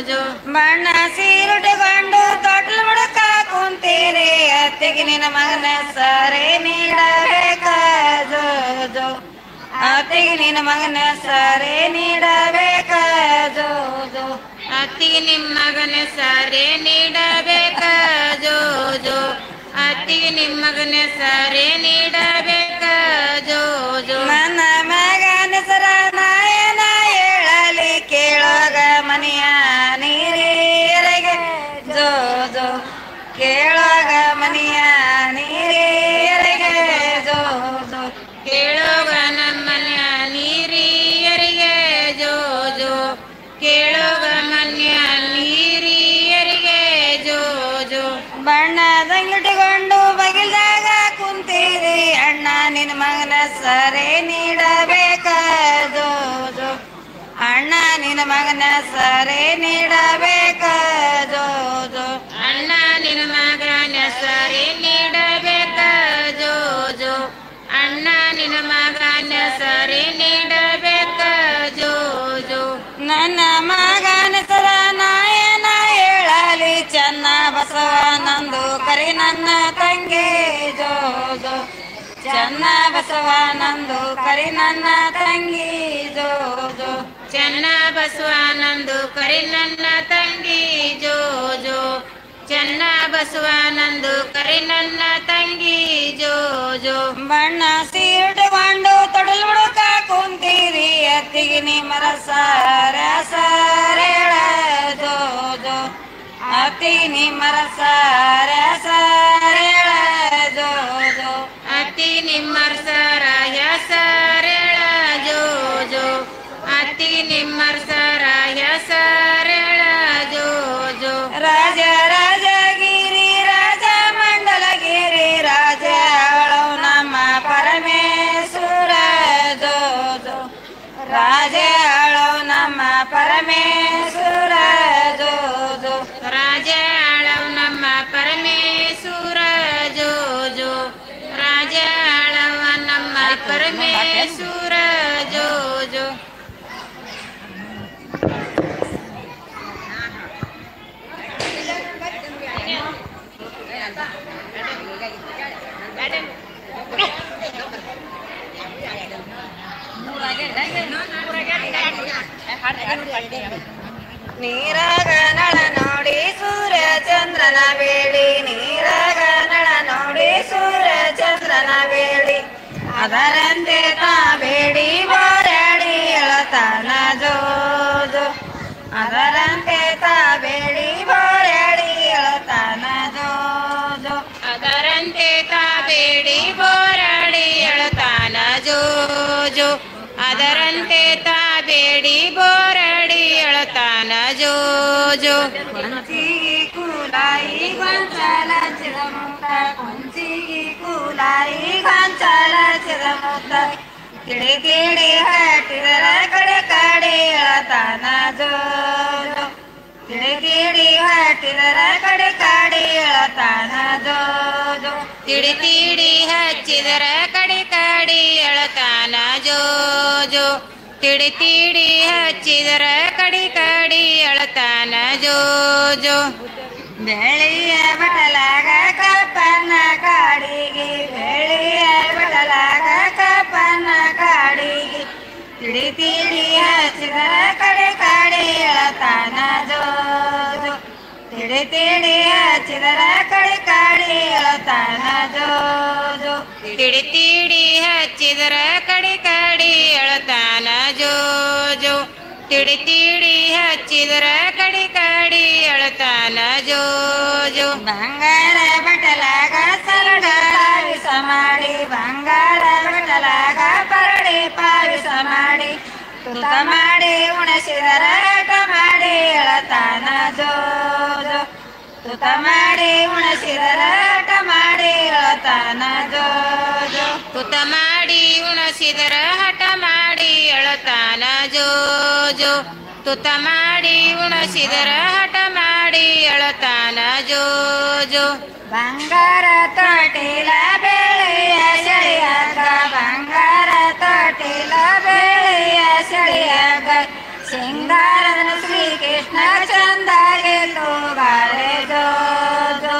ಜೋ ಬಣ್ಣ ಸೀರುಟುಕೊಂಡು ತೊಟ್ಲು ಮುಡಕ ಕುಂತೀರಿ ಅತ್ತಿಗೆ ನಿನ್ನ ಮಗನ ಸರಿ ನೀಡಬೇಕ ಜೋ ಜೋ ಅತ್ತಿಗೆ ನಿನ್ನ ಮಗನ ಸರಿ ನೀಡಬೇಕ ಜೋ ಜೋ ಅತ್ತಿಗೆ ನಿಮ್ಮ ಮಗನ ಸಾರೆ ನೀಡಬೇಕ ಜೋ ಜೋ ಅತ್ತಿಗೆ ನಿಮ್ಮ ಮಗನ ಸಾರೆ ನೀಡಬೇಕ ಜೋ ಜೋ ನನ್ನ ಮಗನ ಸರ ನಾಯನ ಹೇಳಲಿ ಕೇಳೋಗ ಮನೆಯ ನೀರಿಗೆ ಜೋ ಜೋ ಕೇಳೋಗ ಮನೆಯ ನೀರಿಗೆ ಜೋ ಜೋ ಕೇಳೋಗ ನಮ್ಮನ ನೀರಿಯರಿಗೆ ಜೋ ಜೋ ಕೇಳೋಗ ಮನ್ಯ ನೀರಿಯರಿಗೆ ಜೋ ಜೋ ಬಣ್ಣದಂಗಿಟ್ಟುಕೊಂಡು ಬಗಿಲ್ದಾಗ ಕುಂತೀರಿ ಅಣ್ಣ ನಿನ್ನ ಮಗನ ಸರಿ ನೀಡಬೇಕ ಜೋ ಜೋ ಅಣ್ಣ ನಿನ್ನ ಮಗನ ಸರಿ ನೀಡಬೇಕ ಜೋ ಜೋ ಅಣ್ಣ ನಿನ್ನ ಮಗನ ಸಾರೆ ನೀಡಬೇಕ ಜೋ ಜೋ ಅಣ್ಣ ನಿನ್ನ ಮಗನ ಸಾರೆ ನೀಡಬೇಕ ಜೋ ಜೋ ನನ್ನ ಮಗನ ಸರ ನಾಯನ ಹೇಳಲಿ ಚೆನ್ನ ಬಸವನಂದು ಕರಿ ನನ್ನ ತಂಗಿ ಜೋ ಜೋ ಚೆನ್ನ ಬಸವನಂದು ಕರಿ ನನ್ನ ತಂಗಿ ಜೋ ಜೋ ಚೆನ್ನ ಬಸವಾನಂದು ಕರಿ ನನ್ನ ತಂಗಿ ಜೋ ಜೋ ಚೆನ್ನ ಬಸವಾನಂದು ಕರಿ ನನ್ನ ತಂಗಿ ಜೋ ಜೋ ಬಣ್ಣ ಸೀರುಟುಕೊಂಡು ತೊಡಲ್ ಮುಡುಕ ಕುಂತೀರಿ ಅತ್ತಿಗೆ ನಿಮ್ಮರ ಸಾರೇಳ ಜೋ ಜೋ ಅತ್ತಿಗೆ ನಿಮ್ಮರ ಸಾರೇಳ ಜೋ ಜೋ ಅತ್ತಿ ನಿಮ್ಮರ್ ಸರಾಯ ಸರಳ ಜೋ ಜೋ ಅತ್ತಿ ನಿಮ್ಮರ್ ಸರಾಯ ಸರಳ ಜೋ ಜೋ ರಾಜ ರಾಜಗಿರಿ ರಾಜ ಮಂಡಲಗಿರಿ ರಾಜ ಆಳೋ ನಮ್ಮ ಪರಮೇಶ್ವರ ಜೋ ಜೋ ರಾಜ ಆಳೋ ನಮ್ಮ ಪರಮೇಶ್ವರ ಜೋ ಜೋ ರಾಜ ಆಳವ್ ನಮ್ಮ ಪರಮೇಶ್ವರ ಜೋ ಜೋ ರಾಜ ಆಳವ ನಮ್ಮ ಪರಮೇಶ್ವರ ಜೋ ಜೋ ನೀರಾಗ ನಳ ನೋಡಿ ಸೂರ್ಯ ಚಂದ್ರನ ಬೇಡಿ ನೀರಾಗ ನಳ ನೋಡಿ ಸೂರ್ಯ ಚಂದ್ರನ ಬೇಡಿ ಅದರಂತೆ ತಾ ಬೇಡಿ ಬೋರಾಡಿ ಎಳತಾನ ಜೋ ಜೋ ಅದರಂತೆ ತಾ ಬೇಡಿ ಬೋರಾಡಿ ಎಳತಾನ ಜೋ ಜೋ ಅದರಂತೆ ತಾಬೇಡಿ ಬೋರಾಡಿ ಎಳತಾನ ಜೋ ಜೋ ಅದರಂತೆ ತಾಬೇಡಿ ಬೋರಾಡಿ ಎಳತಾನ ಜೋ ಜೋ ಕೊಂಚಿಗಿ ಕೂಲಾಯಿ ಗೊಂಚಲ ಚಿರಮುತ್ತ ಕೊಂಚಿಗಿ ಕೂಲಾಯಿ ಗೊಂಚಲ ಚಿರಮುತ್ತ ಕಿಡಿ ಕಿಡಿ ಹಾಟಿದರ ಕಡೆ ಕಾಡಿ ಎಳತಾನ ಜೋ ಜೋ ಕಿಡಿ ಕಿಡಿ ಹಾಟಿದರ ಕಡೆ ಕಾಡಿ ಎಳತಾನ ಜೋ ಜೋ ತಿಡಿ ತಿಡಿ ಹಚ್ಚಿದರ ಕಡಿ ಕಾಡಿ ಎಳತಾನ ಜೋ ಜೋ ತಿಡಿ ತಿಡಿ ಹಚ್ಚಿದರ ಕಡಿ ಕಾಡಿ ಎಳತಾನ ಜೋ ಜೋ ಬೆಳೆಯ ಬಟಲಾಗ ಕಪ್ಪನ ಕಾಡಿಗೆ ಬೆಳೆಯ ಬಟಲಾಗ ಕಪ್ಪನ ಕಾಡಿಗೆ ತಿಡಿ ತಿಡಿ ಹಚ್ಚಿದರ ಕಡೆ ಕಾಡಿ ಎಳತಾನ ಜೋ ಜೋ ತಿಡಿ ತಿಡಿ ಹಚ್ಚಿದರ ಕಡೆ ಕಾಡಿ ಎಳತಾನ ಜೋ ಜೋ ತಿಡಿ ತಿಡಿ ಹಚ್ಚಿದರ ಕಡಿ ಕಾಡಿ ಎಳತಾನ ಜೋ ಜೋ ತಿಡಿ ತಿಡಿ ಹಚ್ಚಿದರ ಕಡಿ ಕಡಿ ಅಳತಾನ ಜೋ ಜೋ ಬಂಗಾರ ಬಟಲಾಗ ಸರಡ ಪಾವಿಸ ಮಾಡಿ ಬಂಗಾರ ಬಟಲಾಗ ಪರಡಿ ಪಾವಿಸ ಮಾಡಿ ತುತ ಮಾಡಿ ಉಣಸಿದರ ಹಠ ಮಾಡಿ ಎಳತಾನ ಜೋ ಜೋ ತುತ ಮಾಡಿ ಉಣಸಿದರ ಹಠ ಮಾಡಿ ಎಳತಾನ ಜೋ ಜೋ ತುತ ಮಾಡಿ ಉಣಸಿದರ ಹಠ ಮಾಡಿ ಅಳತಾನ ಜೋ ಜೋ ತುತ ಮಾಡಿ ಉಣಸಿದರ ಹಠ ಮಾಡಿ ಅಳತಾನ ಜೋ ಜೋ ಬಂಗಾರ ತೊಟ್ಟಿಲ ಬೆಳೆಯ ಸೆಳೆಯಾಗ ಬಂಗಾರ ತೊಟ್ಟಿಲ ಬೆಳೆಯ ಸೆಳೆಯಾಗ ಸಿಂಗಾರದ ಶ್ರೀಕೃಷ್ಣ ಚಂದಾಗೆ ತೂಗಾರೆ ಜೋ ಜೋ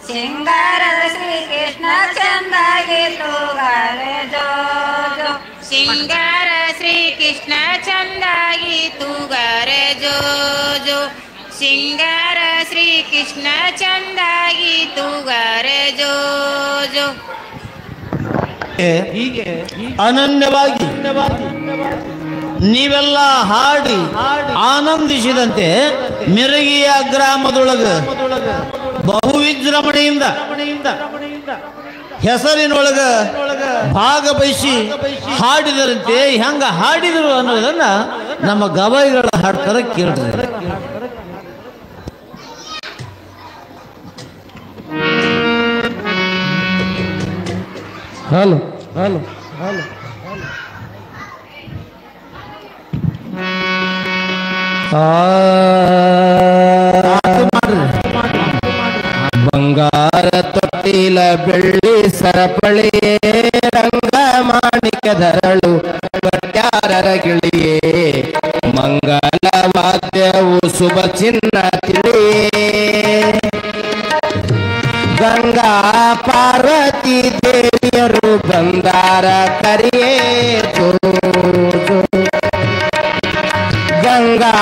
ಸಿಂಗಾರದ ಶ್ರೀಕೃಷ್ಣ ಚಂದಾಗೆ ತೂಗಾರೆ ಜೋ ಜೋ ಸಿಂಗಾರ ಶ್ರೀಕೃಷ್ಣ ಚಂದಾಗಿ ತೂಗಾರೆ ಜೋ ಜೋ ಸಿಂಗಾರ ಶ್ರೀಕೃಷ್ಣ ಚಂದಾಗಿ ತೂಗಾರೆ ಜೋ ಜೋ ಹೀಗೆ ಅನನ್ಯವಾಗಿ ನೀವೆಲ್ಲ ಹಾಡಿ ಆನಂದಿಸಿದಂತೆ ಮಿರಗಿಯ ಗ್ರಾಮದೊಳಗ ಬಹು ವಿಜೃಂಭಣೆಯಿಂದ ಹೆಸರಿನೊಳಗ ಭಾಗವಹಿಸಿ ಹಾಡಿದರಂತೆ ಹೆಂಗ ಹಾಡಿದರು ಅನ್ನೋದನ್ನ ನಮ್ಮ ಗವಾಯಿಗಳ ಹಾಡ್ತಾರ ಕೇಳ್ತಾರೆ. ಹಲೋ ಹಲೋ ಹಲೋ ಬಂಗಾರ ತೊಟ್ಟಿಲ ಬೆಳ್ಳಿ ಸರಪಳಿಯೇ ರಂಗ ಮಾಣಿಕ ಧರಳು ಕಟ್ಯಾರರ ಗಿಳಿಯೇ ಮಂಗಲ ವಾದ್ಯವು ಶುಭ ಚಿನ್ನ ತಿಳಿಯೇ ಗಂಗಾ ಪಾರ್ವತಿ ದೇವಿಯರು ಬಂದಾರ ಕರಿಯೇ ಜೋ ಜೋ ಗಂಗಾ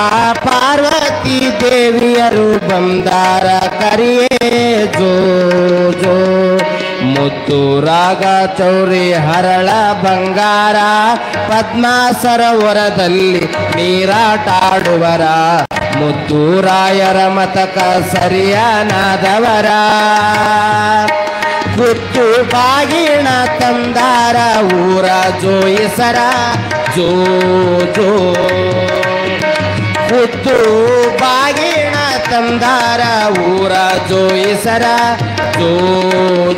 ಪಾರ್ವತಿ ದೇವಿಯರು ಬಂದಾರ ಕರಿಯೇ ಜೋ ಜೋ ಮುತ್ತು ರಾಗ ಚೌರಿ ಹರಳ ಬಂಗಾರ ಪದ್ಮ ಸರೋವರದಲ್ಲಿ ನೀರಾಟಾಡುವರ ಮುತ್ತು ರಾಯರ ಮತಕ ಸರಿಯನಾದವರ ಗುತ್ತು ಬಾಗಿಣ ತಂದಾರ ಊರ ಜೋಯಿಸರ ಜೋ ಜೋ ಗುತ್ತು ಬಾಗಿಣ ತಂದಾರ ಊರ ಜೋಯಿಸರ ಜೋ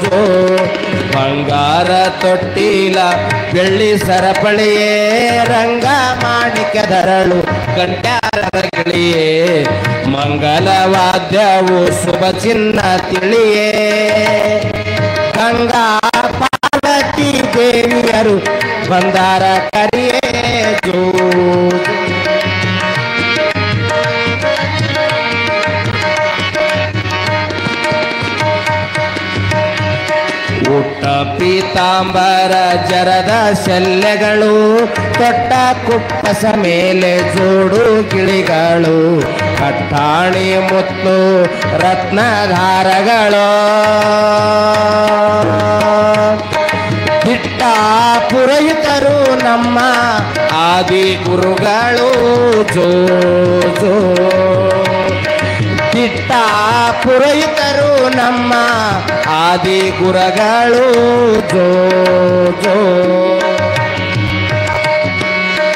ಜೋ ಬಂಗಾರ ತೊಟ್ಟಿಲ ಬೆಳ್ಳಿ ಸರಪಳಿಯೇ ರಂಗ ಮಾಣಿಕ ಧರಳು ಗಂಟ್ಯಾರರ ಗಿಳಿಯೇ ಮಂಗಲ ವಾದ್ಯವು ಶುಭ ಚಿನ್ನ ತಿಳಿಯೇ ಗಂಗಾ ಪಾರ್ವತಿ ದೇವಿಯರು ಬಂದಾರ ಕರಿಯೇ ಜೋ ಊಟ ಪೀತಾಂಬರ ಜರದ ಶಲ್ಯಗಳು ತೊಟ್ಟ ಕುಪ್ಪಸ ಮೇಲೆ ಜೋಡು ಗಿಳಿಗಳು ಕಟ್ಟಾಣಿ ಮುತ್ತು ರತ್ನಧಾರಗಳು ದಿಟ್ಟ ಪುರೋಹಿತರು ನಮ್ಮ ಆದಿ ಗುರುಗಳು ಜೋ ಜೋ ದಿಟ್ಟ ಪುರೋಹಿತರು ನಮ್ಮ ಆದಿ ಗುರುಗಳು ಜೋ ಜೋ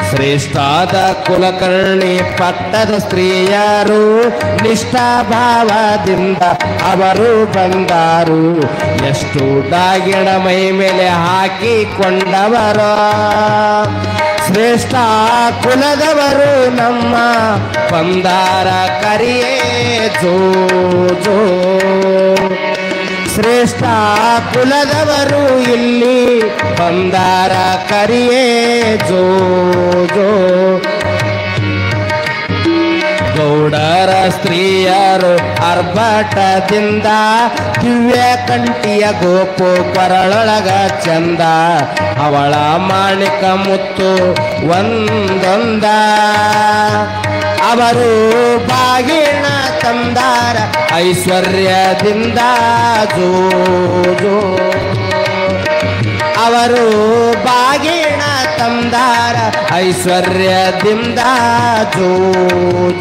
ಶ್ರೇಷ್ಠಾದ ಕುಲಕರ್ಣಿ ಪಟ್ಟದ ಸ್ತ್ರೀಯರು ನಿಷ್ಠಾಭಾವದಿಂದ ಅವರು ಬಂದಾರು ಎಷ್ಟು ಡಾಗಿಣ ಮೈ ಮೇಲೆ ಹಾಕಿಕೊಂಡವರು ಶ್ರೇಷ್ಠ ಕುಲದವರು ನಮ್ಮ ಬಂದಾರ ಕರಿಯೇ ಜೋ ಜೋ ಶ್ರೇಷ್ಠ ಕುಲದವರು ಇಲ್ಲಿ ಬಂದಾರ ಕರಿಯೇ ಜೋ ಜೋ ಗೌಡರ ಸ್ತ್ರೀಯರು ಅರ್ಭಟದಿಂದ ದಿವ್ಯ ಕಂಠಿಯ ಗೋಪು ಕೊರಳೊಳಗ ಚಂದ ಅವಳ ಮಾಣಿಕ ಮುತ್ತು ಒಂದೊಂದ ಅವರು ಬಾಗಿಣ ತಂದಾರ ಐಶ್ವರ್ಯದಿಂದ ಜೋ ಜೋ ಅವರು ಬಾಗಿಣ ತಂದಾರ ಐಶ್ವರ್ಯದಿಂದ ಜೋ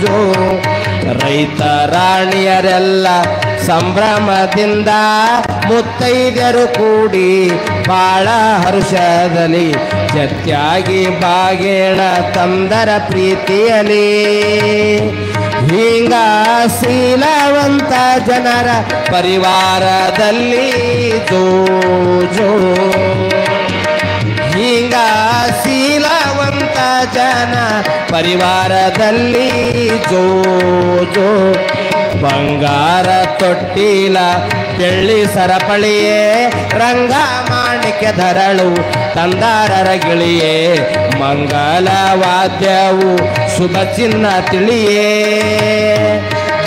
ಜೋ ರೈತ ರಾಣಿಯರೆಲ್ಲ ಸಂಭ್ರಮದಿಂದ ಮುತ್ತೈದ್ಯರು ಕೂಡಿ ಬಾಳ ಹರ್ಷದಲ್ಲಿ ಜತ್ಯಾಗಿ ಬಾಗೇಣ ತಂದರ ಪ್ರೀತಿಯಲಿ ಹೀಂಗ ಶೀಲವಂತ ಜನರ ಪರಿವಾರದಲ್ಲಿ ಜೋ ಜೋ ಹೀಂಗ ಶೀಲವಂತ ಜನ ಪರಿವಾರದಲ್ಲಿ ಜೋ ಜೋ ಬಂಗಾರ ತೊಟ್ಟಿಲ ಬೆಳ್ಳಿ ಸರಪಳಿಯೇ ರಂಗ ಮಾಣಿಕ್ಯ ಧರಳು ತಂದಾರರ ಗಿಳಿಯೇ ಮಂಗಲ ವಾದ್ಯವು ಶುಭ ಚಿನ್ನ ತಿಳಿಯೇ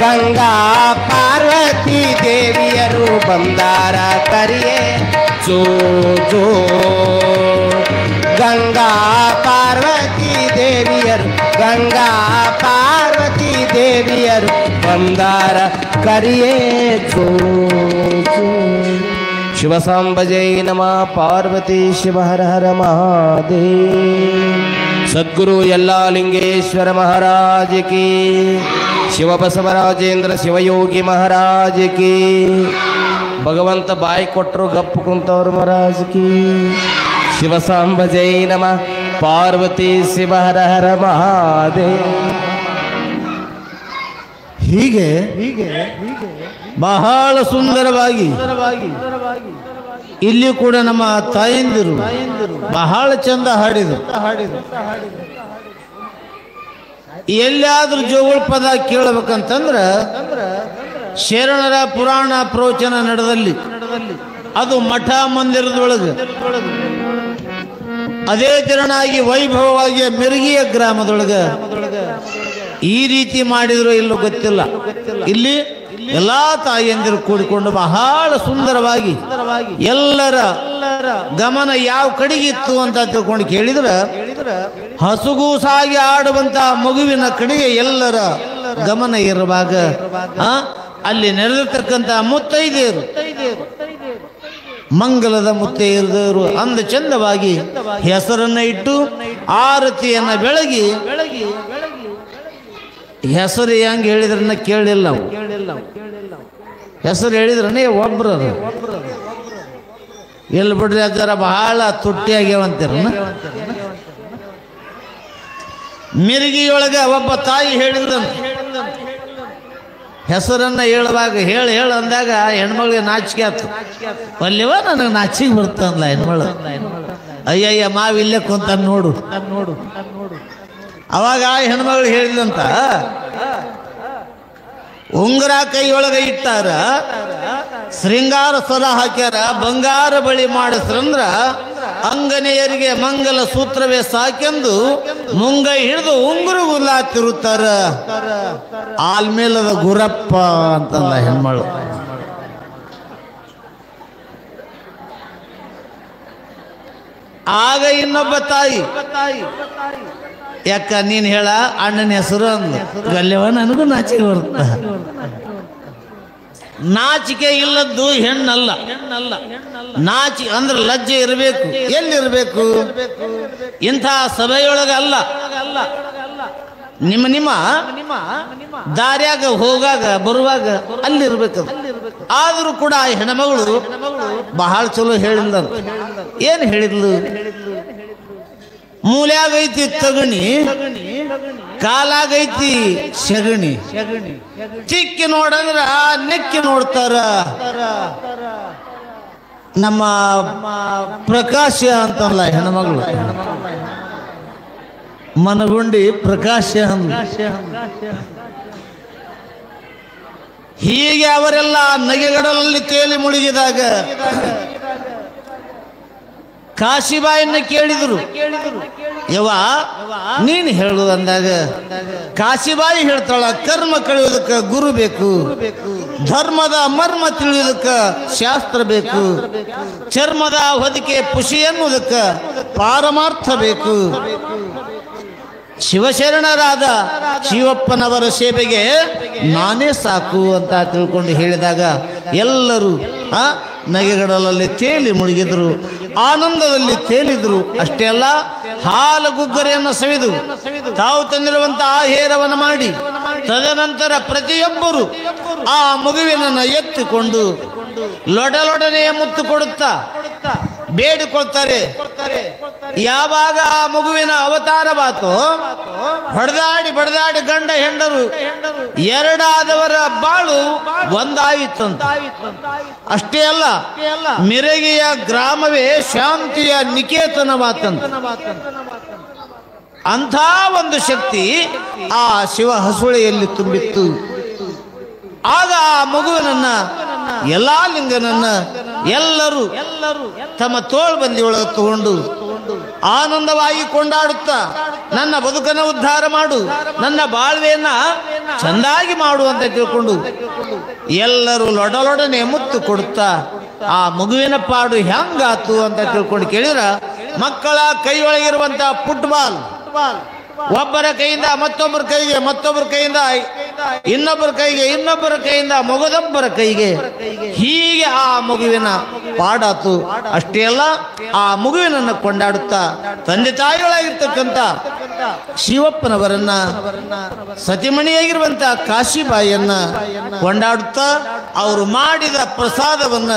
ಗಂಗಾ ಪಾರ್ವತಿ ದೇವಿಯರು ಬಂದಾರ ಕರಿಯೇ ಜೋ ಜೋ ಗಂಗಾ ಪಾರ್ವತಿ ದೇವಿಯರು ಗಂಗಾ ಪಾರ್ವತಿ ದೇವಿಯರು ಬಂದಾರ ಕರಿಯೇ ಜೋ ಜೋ ಶಿವಸಾಂಬ ಜೈ ನಮಃ ಪಾರ್ವತಿ ಶಿವ ಹರ ಹರ ಮಹಾದೇವ್ ಸದ್ಗುರು ಯಲ್ಲಾಲಿಂಗೇಶ್ವರ ಮಹಾರಾಜ್ ಕಿ ಶಿವ ಬಸವರಾಜೇಂದ್ರ ಶಿವಯೋಗಿ ಮಹಾರಾಜ್ ಕಿ ಭಗವಂತ ಬಾಯಿ ಕೊಟ್ಟರು ಗಪ್ಪು ಕುಂತವ್ರು ಮಹಾರಾಜ್ ಕಿ ಶಿವಸಾಂಬ ಜೈ ನಮಃ ಪಾರ್ವತಿ ಶಿವ ಹರ ಹರ ಮಹಾದೇವ್ ಹೀಗೆ ಬಹಳ ಸುಂದರವಾಗಿ ಇಲ್ಲಿ ಕೂಡ ನಮ್ಮ ತಾಯಂದಿರು ಬಹಳ ಚಂದ ಹಾಡಿದರು. ಎಲ್ಲಿಯಾದ್ರೂ ಜೋಗುಳ ಪದ ಕೇಳಬೇಕಂತಂದ್ರ ಶರಣರ ಪುರಾಣ ಪ್ರವಚನ ನಡೆದಲ್ಲಿ ಅದು ಮಠ ಮಂದಿರದೊಳಗೆ ಅದೇ ತೆರನಾಗಿ ವೈಭವವಾಗಿ ಮಿರ್ಗಿಯ ಗ್ರಾಮದೊಳಗೆ ಈ ರೀತಿ ಮಾಡಿದ್ರು ಇಲ್ಲೋ ಗೊತ್ತಿಲ್ಲ. ಇಲ್ಲಿ ಎಲ್ಲಾ ತಾಯಿಯಂದಿರು ಕೂಡಿಕೊಂಡು ಬಹಳ ಸುಂದರವಾಗಿ ಎಲ್ಲರ ಗಮನ ಯಾವ ಕಡೆಗಿತ್ತು ಅಂತ ತಿಳ್ಕೊಂಡು ಕೇಳಿದ್ರ ಹಸುಗೂಸಾಗಿ ಆಡುವಂತ ಮಗುವಿನ ಕಡೆಗೆ ಎಲ್ಲರ ಗಮನ ಇರುವಾಗ ಅಲ್ಲಿ ನೆರೆದಿರ್ತಕ್ಕಂಥ ಮುತ್ತೈದೆಯರು ಮಂಗಲದ ಮುತ್ತೈದೆಯರು ಅಂದ ಚಂದವಾಗಿ ಹೆಸರನ್ನ ಇಟ್ಟು ಆರತಿಯನ್ನ ಬೆಳಗಿ ಹೆಸರು ಹೆಂಗೆ ಹೇಳಿದ್ರನ್ನ ಕೇಳಿಲ್ಲ ನಾವು. ಹೆಸರು ಹೇಳಿದ್ರನೇ ಒಬ್ರು ಎಲ್ಲಿ ಬಿಡ್ರಿ ಅದರ ಬಹಳ ತುಟ್ಟಿಯಾಗ್ಯಾವಂತೀರನ್ನ. ಮಿರ್ಗಿಯೊಳಗೆ ಒಬ್ಬ ತಾಯಿ ಹೇಳಿದ್ರಂತ ಹೆಸರನ್ನ ಹೇಳುವಾಗ ಹೇಳ ಅಂದಾಗ ಹೆಣ್ಮಗಳಿಗೆ ನಾಚಿಕೆ ಆಯ್ತು. ಅಲ್ಲಿವ ನನಗೆ ನಾಚಿಕೆ ಬರ್ತಂದ್ಲ ಹೆಣ್ಮಳು. ಅಯ್ಯಯ್ಯ ಮಾವಿಲ್ಲೇ ಕುಂತ ನೋಡು. ಅವಾಗ ಹೆಣ್ಮಗಳು ಹೇಳಿದಂತ ಉಂಗುರ ಕೈಯೊಳಗೆ ಇಟ್ಟಾರ, ಶೃಂಗಾರ ಸರ ಹಾಕ್ಯಾರ, ಬಂಗಾರ ಬಳಿ ಮಾಡಿಸ್ರಂದ್ರ ಅಂಗನೆಯರಿಗೆ ಮಂಗಲ ಸೂತ್ರವೇ ಸಾಕೆಂದು ಮುಂಗೈ ಹಿಡಿದು ಉಂಗುರ ಗುಲ್ಲಾತಿರುತ್ತಾರ ಆಲ್ಮೇಲದ ಗುರಪ್ಪ ಅಂತಂದ ಹೆಣ್ಮಳು. ಆಗ ಇನ್ನೊಬ್ಬ ತಾಯಿ ಯಾಕ ನೀನ್ ಹೇಳ ಅಣ್ಣನ ಹೆಸರು ಅಂದ. ಗಲ್ಯವ ನನಗೂ ನಾಚಿಕೆ ಬರುತ್ತ. ನಾಚಿಕೆ ಇಲ್ಲದ್ದು ಹೆಣ್ಣಲ್ಲ. ನಾಚಿ ಅಂದ್ರೆ ಲಜ್ಜೆ ಇರಬೇಕು. ಎಲ್ಲಿರ್ಬೇಕು? ಇಂಥ ಸಭೆಯೊಳಗ ಅಲ್ಲ, ನಿಮ್ಮ ದಾರ್ಯಾಗ ಹೋಗಾಗ ಬರುವಾಗ ಅಲ್ಲಿರ್ಬೇಕು. ಆದ್ರೂ ಕೂಡ ಆ ಹೆಣ್ಮಗಳು ಬಹಳ ಚಲೋ ಹೇಳಿಲ್ಲ. ಏನ್ ಹೇಳಿದ್ಲು? ಮೂಲ್ಯಾಗೈತಿ ತಗಣಿ, ಕಾಲಾಗೈತಿ ಸಗಣಿ, ಚಿಕ್ಕಿ ನೋಡಂದ್ರ ನೆಕ್ಕಿ ನೋಡ್ತಾರ. ನಮ್ಮ ಪ್ರಕಾಶ ಅಂತಲ್ಲ ಹೆಣ್ಮಗಳು, ಮನಗುಂಡಿ ಪ್ರಕಾಶ. ಹೀಗೆ ಅವರೆಲ್ಲ ನಗೆಗಡಲಲ್ಲಿ ತೇಲಿ ಮುಳುಗಿದಾಗ ಕಾಶಿಬಾಯಿನ ಕೇಳಿದ್ರು, ಯವ್ವ ನೀನು ಹೇಳು ಅಂದಾಗ ಕಾಶಿಬಾಯಿ ಹೇಳ್ತಾಳ, ಕರ್ಮ ಕಳೆಯೋದಕ್ಕ ಗುರು ಬೇಕು, ಧರ್ಮದ ಮರ್ಮ ತಿಳಿಯೋದಕ್ಕ ಶಾಸ್ತ್ರ ಬೇಕು, ಚರ್ಮದ ಹೊದಿಕೆ ಪುಷಿ ಎನ್ನುವುದಕ್ಕ ಪಾರಮಾರ್ಥ ಬೇಕು. ಶಿವಶರಣರಾದ ಶಿವಪ್ಪನವರ ಸೇವೆಗೆ ನಾನೇ ಸಾಕು ಅಂತ ತಿಳ್ಕೊಂಡು ಹೇಳಿದಾಗ ಎಲ್ಲರೂ ನಗೆಗಡಲಲ್ಲಿ ತೇಲಿ ಮುಳುಗಿದ್ರು. ಆನಂದದಲ್ಲಿ ತೇಲಿದ್ರು. ಅಷ್ಟೇ ಅಲ್ಲ, ಹಾಲು ಗುಗ್ಗರೆಯನ್ನು ಸವಿದು ತಾವು ತಂದಿರುವಂತಹ ಆಹೇರವನ್ನು ಮಾಡಿ ತದನಂತರ ಪ್ರತಿಯೊಬ್ಬರು ಆ ಮಗುವಿನನ್ನು ಎತ್ತಿಕೊಂಡು ಲೊಡಲೊಡನೆಯ ಮುತ್ತು ಕೊಡುತ್ತಾ ಬೇಡಿಕೊಳ್ತಾರೆ. ಯಾವಾಗ ಆ ಮಗುವಿನ ಅವತಾರವಾತೋ ಹೊಡೆದಾಡಿ ಬಡದಾಡಿ ಗಂಡ ಹೆಂಡರು ಎರಡಾದವರ ಬಾಳು ಒಂದಾಯಿತಂತ. ಅಷ್ಟೇ ಅಲ್ಲ, ಮಿರಗಿಯ ಗ್ರಾಮವೇ ಶಾಂತಿಯ ನಿಕೇತನವಾತಂತ. ಅಂಥ ಒಂದು ಶಕ್ತಿ ಆ ಶಿವ ಹಸುಳೆಯಲ್ಲಿ ತುಂಬಿತ್ತು. ಆಗ ಆ ಮಗುವಿನನ್ನ ಎಲ್ಲಾ ಲಿಂಗನನ್ನ ಎಲ್ಲರೂ ತಮ್ಮ ತೋಳ್ಬಂದಿಯೊಳಗೆ ತಗೊಂಡು ಆನಂದವಾಗಿ ಕೊಂಡಾಡುತ್ತಾ ನನ್ನ ಬದುಕನ್ನು ಉದ್ಧಾರ ಮಾಡು, ನನ್ನ ಬಾಳ್ವೆಯನ್ನ ಚಂದಾಗಿ ಮಾಡು ಅಂತ ತಿಳ್ಕೊಂಡು ಎಲ್ಲರೂ ಲೊಡಲೊಡನೆ ಮುತ್ತು ಕೊಡುತ್ತಾ ಆ ಮಗುವಿನ ಪಾಡು ಹೆಂಗಾತು ಅಂತ ತಿಳ್ಕೊಂಡು ಕೇಳಿದ್ರ, ಮಕ್ಕಳ ಕೈಯೊಳಗಿರುವಂತ ಫುಟ್ಬಾಲ್ ಒಬ್ಬರ ಕೈಯಿಂದ ಮತ್ತೊಬ್ಬರ ಕೈಗೆ, ಮತ್ತೊಬ್ಬರ ಕೈಯಿಂದ ಇನ್ನೊಬ್ಬರ ಕೈಗೆ, ಇನ್ನೊಬ್ಬರ ಕೈಯಿಂದ ಮಗದೊಬ್ಬರ ಕೈಗೆ, ಹೀಗೆ ಆ ಮಗುವಿನ ಪಾಡಾತು. ಅಷ್ಟೇ ಅಲ್ಲ, ಆ ಮಗುವಿನನ್ನ ಕೊಂಡಾಡುತ್ತಾ ತಂದೆ ತಾಯಿಗಳಾಗಿರ್ತಕ್ಕಂಥ ಶಿವಪ್ಪನವರನ್ನ, ಸತಿಮಣಿಯಾಗಿರುವಂತ ಕಾಶಿಬಾಯಿಯನ್ನ ಕೊಂಡಾಡುತ್ತಾ ಅವರು ಮಾಡಿದ ಪ್ರಸಾದವನ್ನ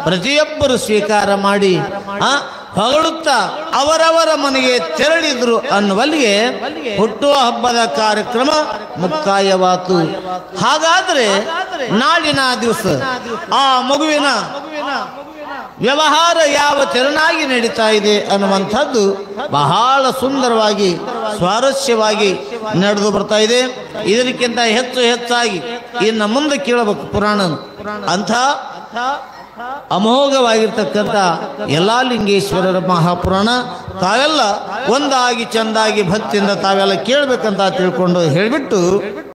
ಪ್ರತಿಯೊಬ್ಬರು ಸ್ವೀಕಾರ ಮಾಡಿ ಹೊಗಳುತ್ತಾ ಅವರವರ ಮನೆಗೆ ತೆರಳಿದ್ರು ಅನ್ನುವಲ್ಲಿಗೆ ಹುಟ್ಟುವ ಹಬ್ಬದ ಕಾರ್ಯಕ್ರಮ ಮುಕ್ತಾಯವಾತು. ಹಾಗಾದ್ರೆ ನಾಳಿನ ದಿವಸ ಆ ಮಗುವಿನ ವ್ಯವಹಾರ ಯಾವ ತೆರನಾಗಿ ನಡೀತಾ ಇದೆ ಅನ್ನುವಂಥದ್ದು ಬಹಳ ಸುಂದರವಾಗಿ ಸ್ವಾರಸ್ಯವಾಗಿ ನಡೆದು ಬರ್ತಾ ಇದೆ. ಇದಕ್ಕಿಂತ ಹೆಚ್ಚಾಗಿ ಇನ್ನು ಮುಂದೆ ಕೇಳಬೇಕು ಪುರಾಣ. ಅಂಥ ಅಮೋಘವಾಗಿರ್ತಕ್ಕಂಥ ಎಲ್ಲಾ ಲಿಂಗೇಶ್ವರರ ಮಹಾಪುರಾಣ ತಾವೆಲ್ಲ ಒಂದಾಗಿ ಚಂದಾಗಿ ಭಕ್ತಿಯಿಂದ ತಾವೆಲ್ಲ ಕೇಳಬೇಕಂತ ತಿಳ್ಕೊಂಡು ಹೇಳಿಬಿಟ್ಟು